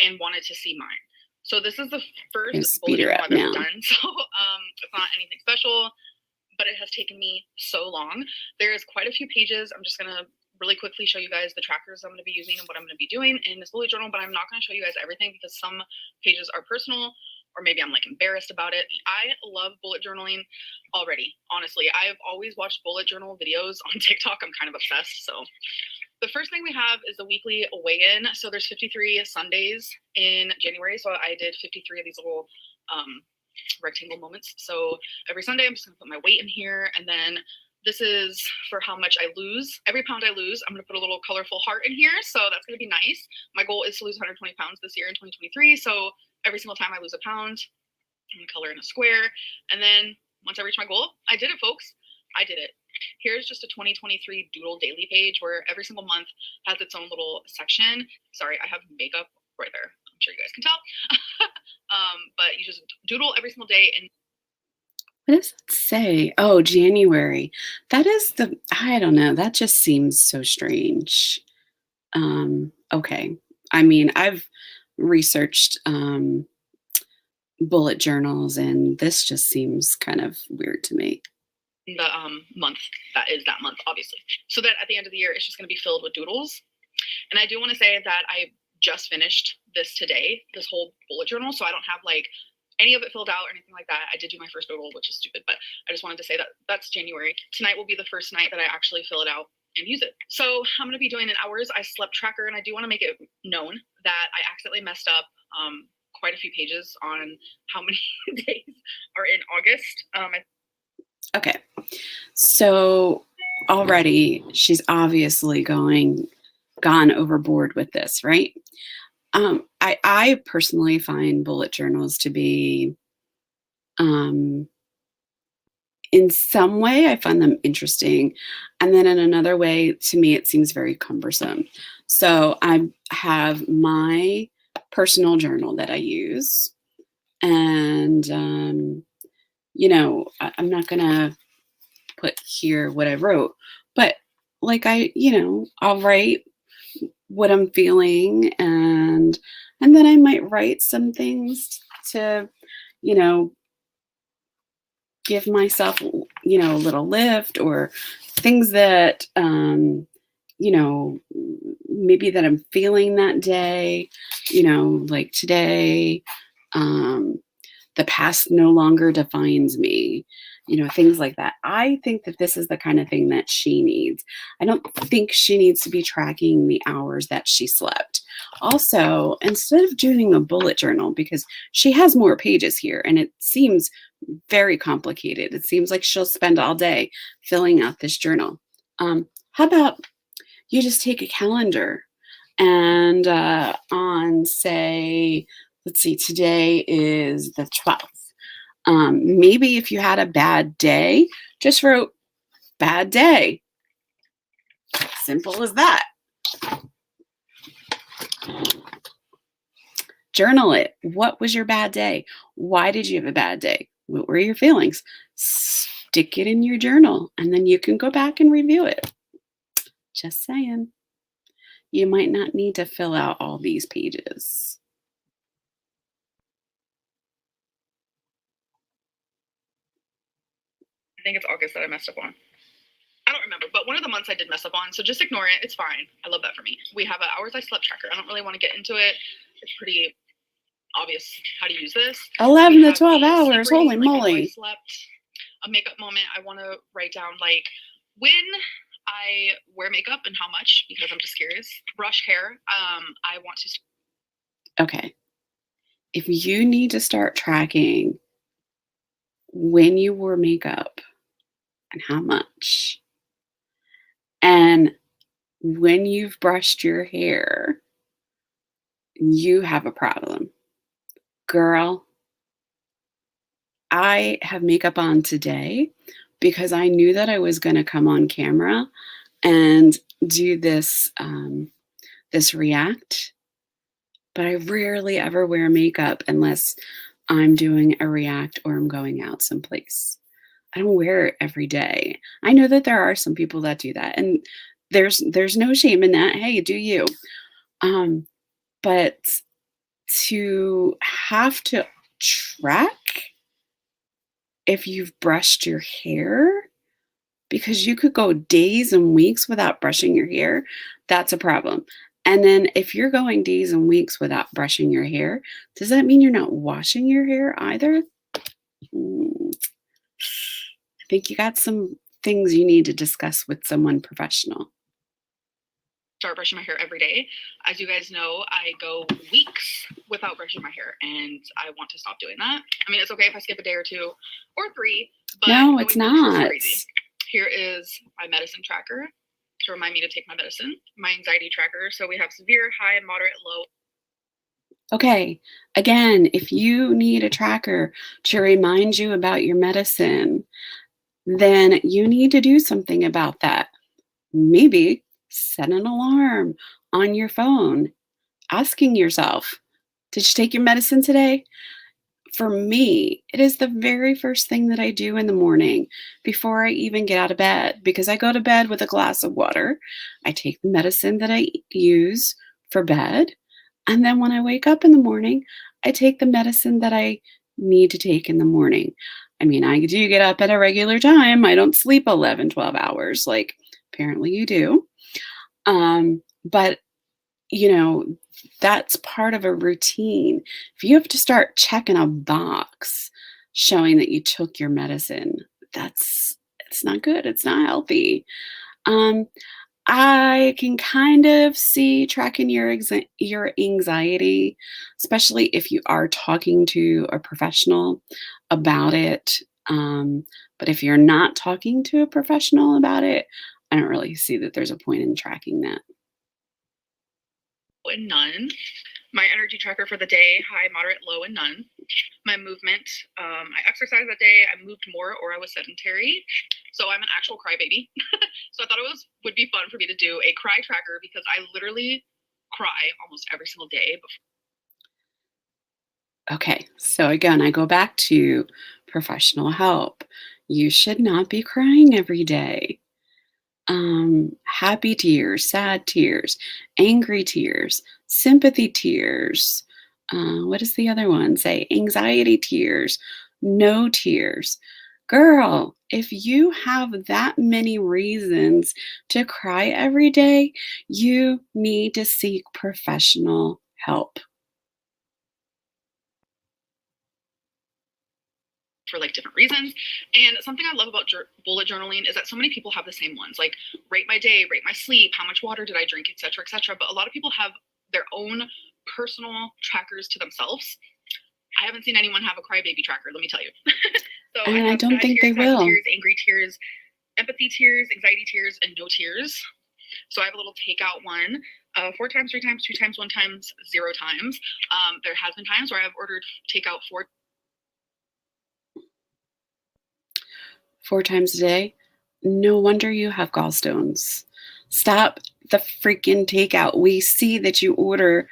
[SPEAKER 2] and wanted to see mine. So this is the first bullet journal I've ever done. So it's not anything special, but it has taken me so long. There's quite a few pages. I'm just gonna really quickly show you guys the trackers I'm gonna be using and what I'm gonna be doing in this bullet journal, but I'm not gonna show you guys everything because some pages are personal or maybe I'm like embarrassed about it. I love bullet journaling already, honestly. I've always watched bullet journal videos on TikTok. I'm kind of obsessed, so the first thing we have is the weekly weigh-in. So there's 53 Sundays in January. So I did 53 of these little rectangle moments. So every Sunday, I'm just gonna put my weight in here. And then this is for how much I lose. Every pound I lose, I'm gonna put a little colorful heart in here. So that's gonna be nice. My goal is to lose 120 pounds this year in 2023. So every single time I lose a pound, I'm gonna color in a square. And then once I reach my goal, I did it, folks. I did it. Here's just a 2023 doodle daily page where every single month has its own little section. Sorry, I have makeup right there. I'm sure you guys can tell. But you just doodle every single day. And
[SPEAKER 1] what does it say? Oh, January. That is I don't know. That just seems so strange. Okay. I mean, I've researched bullet journals, and this just seems kind of weird to me.
[SPEAKER 2] the month that is that month, obviously. So that at the end of the year, it's just going to be filled with doodles. And I do want to say that I just finished this today, this whole bullet journal. So I don't have like any of it filled out or anything like that. I did do my first doodle, which is stupid, but I just wanted to say that that's January. Tonight will be the first night that I actually fill it out and use it. So I'm going to be doing an hours I slept tracker, and I do want to make it known that I accidentally messed up quite a few pages on how many days are in August.
[SPEAKER 1] Okay, so already she's obviously gone overboard with this, right? I personally find bullet journals to be, in some way, I find them interesting, and then in another way, to me, it seems very cumbersome. So I have my personal journal that I use, and I'm not gonna put here what I wrote, but like I'll write what I'm feeling, and And then I might write some things to, you know, give myself, a little lift, or things that, maybe that I'm feeling that day, like today, um, the past no longer defines me, things like that. I think that this is the kind of thing that she needs. I don't think she needs to be tracking the hours that she slept. Also, instead of doing a bullet journal, because she has more pages here and it seems very complicated, it seems like she'll spend all day filling out this journal. How about you just take a calendar and on, say, let's see, today is the 12th. Maybe if you had a bad day, just wrote bad day. Simple as that. Journal it. What was your bad day? Why did you have a bad day? What were your feelings? Stick it in your journal, and then you can go back and review it. Just saying. You might not need to fill out all these pages.
[SPEAKER 2] I think it's August that I messed up on. I don't remember, but one of the months I did mess up on, so just ignore it. It's fine. I love that for me. We have an hours I slept tracker. I don't really want to get into it. It's pretty obvious how to use this.
[SPEAKER 1] 11 to 12 hours. Holy moly.
[SPEAKER 2] I slept. A makeup moment. I want to write down like when I wear makeup and how much, because I'm just curious. Brush hair. I want to.
[SPEAKER 1] Okay. If you need to start tracking when you wore makeup and how much, and when you've brushed your hair, you have a problem. Girl, I have makeup on today because I knew that I was going to come on camera and do this react, but I rarely ever wear makeup unless I'm doing a react or I'm going out someplace. I don't wear it every day. I know that there are some people that do that, and there's no shame in that. Hey, do you? But to have to track if you've brushed your hair, because you could go days and weeks without brushing your hair, that's a problem. And then if you're going days and weeks without brushing your hair, does that mean you're not washing your hair either? I think you got some things you need to discuss with someone professional.
[SPEAKER 2] Start brushing my hair every day. As you guys know, I go weeks without brushing my hair, and I want to stop doing that. I mean, it's okay if I skip a day or two or three, but
[SPEAKER 1] no, it's not.
[SPEAKER 2] Here is my medicine tracker to remind me to take my medicine, my anxiety tracker. So we have severe, high, moderate, low.
[SPEAKER 1] Okay, again, if you need a tracker to remind you about your medicine, then you need to do something about that. Maybe set an alarm on your phone, asking yourself, did you take your medicine today? For me, it is the very first thing that I do in the morning before I even get out of bed, because I go to bed with a glass of water. I take the medicine that I use for bed. And then when I wake up in the morning, I take the medicine that I need to take in the morning. I mean, I do get up at a regular time. I don't sleep 11, 12 hours like apparently you do. But, that's part of a routine. If you have to start checking a box showing that you took your medicine, it's not good. It's not healthy. I can kind of see tracking your anxiety, especially if you are talking to a professional about it. But if you're not talking to a professional about it, I don't really see that there's a point in tracking that.
[SPEAKER 2] And none. My energy tracker for the day, high, moderate, low, and none. My movement, I exercised that day, I moved more, or I was sedentary. So I'm an actual crybaby. So I thought it would be fun for me to do a cry tracker, because I literally cry almost every single day.
[SPEAKER 1] Okay, so again, I go back to professional help. You should not be crying every day. Happy tears, sad tears, angry tears, sympathy tears, What does the other one say? Anxiety tears, no tears. Girl, if you have that many reasons to cry every day, you need to seek professional help.
[SPEAKER 2] for like different reasons. And something I love about bullet journaling is that so many people have the same ones, like rate my day, rate my sleep, how much water did I drink, etc., etc. But a lot of people have their own personal trackers to themselves. I haven't seen anyone have a crybaby tracker, let me tell you. So I
[SPEAKER 1] And I
[SPEAKER 2] have
[SPEAKER 1] don't
[SPEAKER 2] sad
[SPEAKER 1] think they
[SPEAKER 2] tears, happy
[SPEAKER 1] will.
[SPEAKER 2] tears, angry tears, empathy tears, anxiety tears, and no tears. So I have a little takeout one, 4 times, 3 times, 2 times, 1 times, 0 times. There has been times where I've ordered takeout
[SPEAKER 1] 4 times a day. No wonder you have gallstones. Stop the freaking takeout. We see that you order,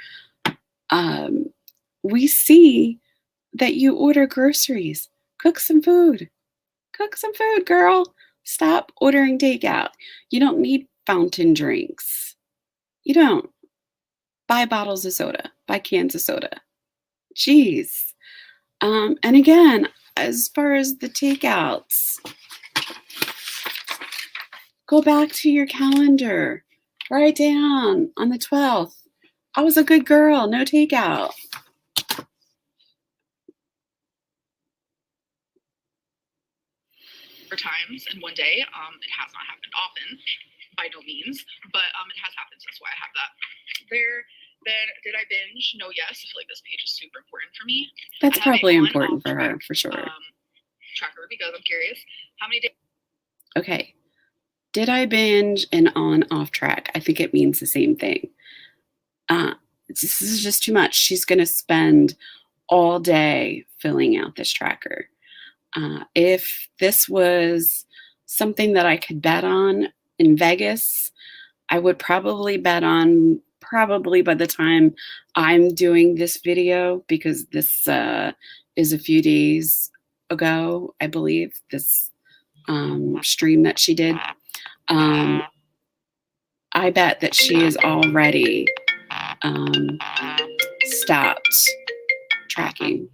[SPEAKER 1] um, we see that you order groceries. Cook some food. Cook some food, girl. Stop ordering takeout. You don't need fountain drinks. You don't. Buy bottles of soda. Buy cans of soda. Jeez. And again, as far as the takeouts, go back to your calendar. Write down on the 12th. I was a good girl. No takeout.
[SPEAKER 2] times in one day. It has not happened often, by no means, but it has happened. So that's why I have that there. Then did I binge? No, yes. I feel like this page is super important for me.
[SPEAKER 1] That's probably important for her, for sure.
[SPEAKER 2] Tracker, because I'm curious. How many days?
[SPEAKER 1] Okay. Did I binge and on off track? I think it means the same thing. This is just too much. She's going to spend all day filling out this tracker. If this was something that I could bet on in Vegas, I would probably bet on probably by the time I'm doing this video, because this is a few days ago, I believe, this stream that she did. I bet that she is already stopped tracking.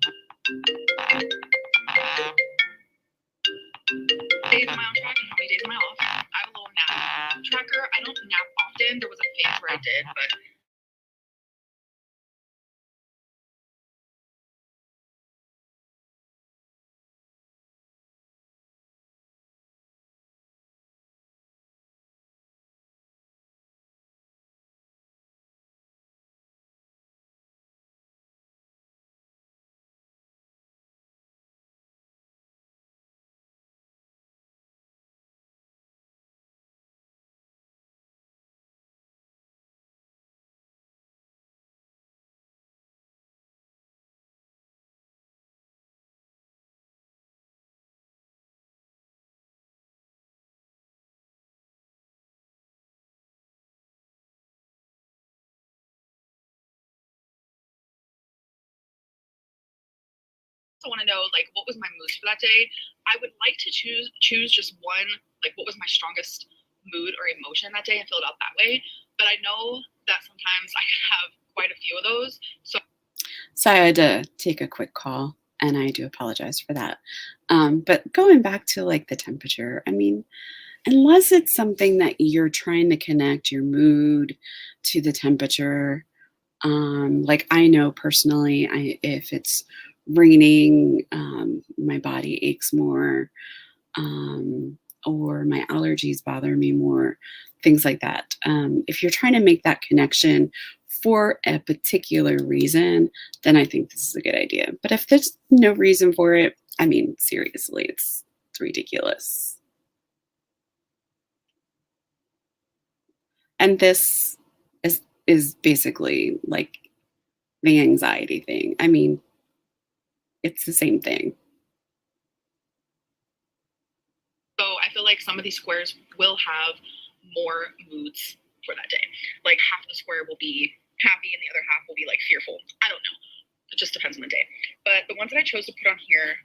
[SPEAKER 2] Days am I on track and how many days am I off? I have a little nap tracker. I don't nap often. There was a phase where I did, but I want to know, like, what was my mood for that day. I would like to choose just one, like what was my strongest mood or emotion that day and fill it out that way. But I know that sometimes I can have quite a few of those.
[SPEAKER 1] So I had to take a quick call, and I do apologize for that. But going back to like the temperature, I mean, unless it's something that you're trying to connect your mood to the temperature, like I know personally, if it's raining, my body aches more, or my allergies bother me more, things like that. If you're trying to make that connection for a particular reason, then I think this is a good idea. But if there's no reason for it, I mean, seriously, it's ridiculous. And this is basically like the anxiety thing. I mean, it's the same thing.
[SPEAKER 2] So I feel like some of these squares will have more moods for that day. Like half the square will be happy and the other half will be like fearful. I don't know. It just depends on the day. But the ones that I chose to put on here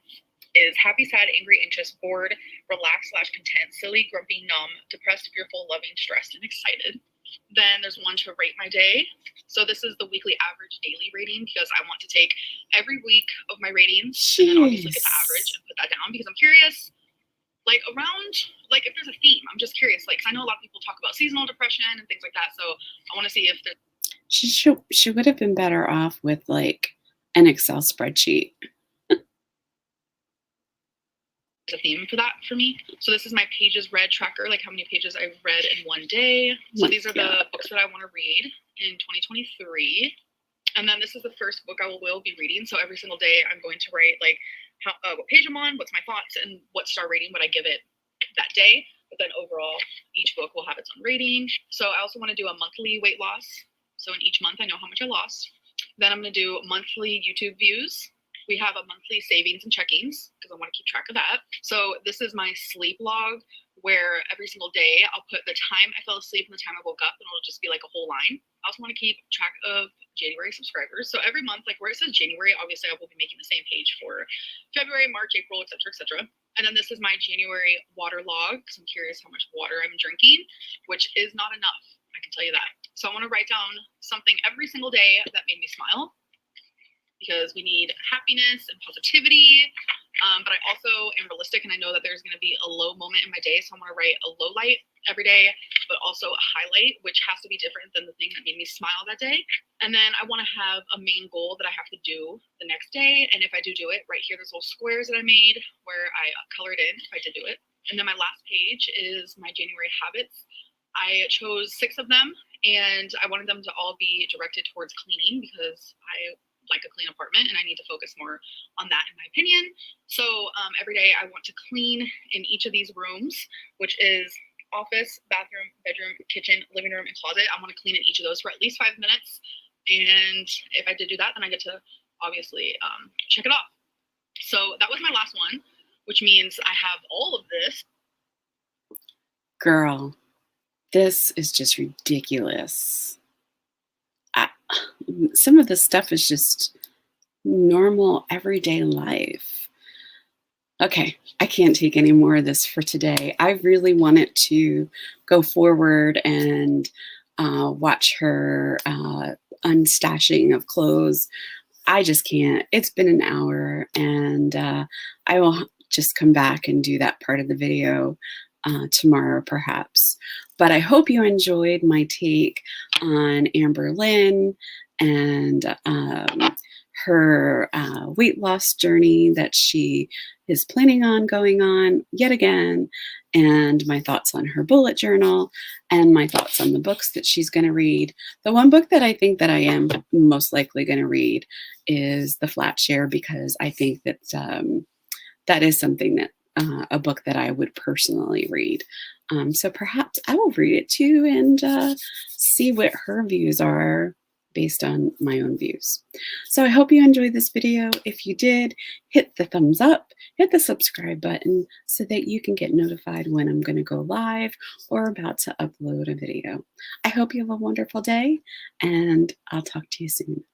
[SPEAKER 2] is happy, sad, angry, anxious, bored, relaxed / content, silly, grumpy, numb, depressed, fearful, loving, stressed, and excited. Then there's one to rate my day. So this is the weekly average daily rating, because I want to take every week of my ratings and then obviously get the average and put that down, because I'm curious, like around, like if there's a theme. I'm just curious, like, 'cause I know a lot of people talk about seasonal depression and things like that. So I want to see if there's
[SPEAKER 1] She would have been better off with like an Excel spreadsheet.
[SPEAKER 2] a theme for that for me. So this is my pages read tracker, like how many pages I've read in one day. So these are the books that I want to read in 2023. And then this is the first book I will be reading. So every single day I'm going to write like what page I'm on, what's my thoughts, and what star rating would I give it that day. But then overall, each book will have its own rating. So I also want to do a monthly weight loss. So in each month, I know how much I lost. Then I'm going to do monthly YouTube views. We have a monthly savings and checkings, because I want to keep track of that. So this is my sleep log, where every single day I'll put the time I fell asleep and the time I woke up, and it'll just be like a whole line. I also want to keep track of January subscribers. So every month, like where it says January, obviously I will be making the same page for February, March, April, etc., etc. And then this is my January water log, because I'm curious how much water I'm drinking, which is not enough, I can tell you that. So I want to write down something every single day that made me smile, because we need happiness and positivity. But I also am realistic, and I know that there's going to be a low moment in my day. So I'm going to write a low light every day, but also a highlight, which has to be different than the thing that made me smile that day. And then I want to have a main goal that I have to do the next day. And if I do it, right here, there's little squares that I made where I colored in if I did do it. And then my last page is my January habits. I chose 6 of them, and I wanted them to all be directed towards cleaning, because I like a clean apartment and I need to focus more on that, in my opinion. So every day I want to clean in each of these rooms, which is office, bathroom, bedroom, kitchen, living room, and closet. I want to clean in each of those for at least 5 minutes. And if I did do that, then I get to obviously check it off. So that was my last one, which means I have all of this.
[SPEAKER 1] Girl, this is just ridiculous. Some of this stuff is just normal everyday life. Okay, I can't take any more of this for today. I really wanted to go forward and watch her unstashing of clothes. I just can't. It's been an hour, and I will just come back and do that part of the video tomorrow, perhaps. But I hope you enjoyed my take on Amberlynn and her weight loss journey that she is planning on going on yet again, and my thoughts on her bullet journal, and my thoughts on the books that she's going to read. The one book that I think that I am most likely going to read is The Flat Share, because I think that that is something that a book that I would personally read. So perhaps I will read it too, and see what her views are based on my own views. So I hope you enjoyed this video. If you did, hit the thumbs up, hit the subscribe button so that you can get notified when I'm going to go live or about to upload a video. I hope you have a wonderful day, and I'll talk to you soon.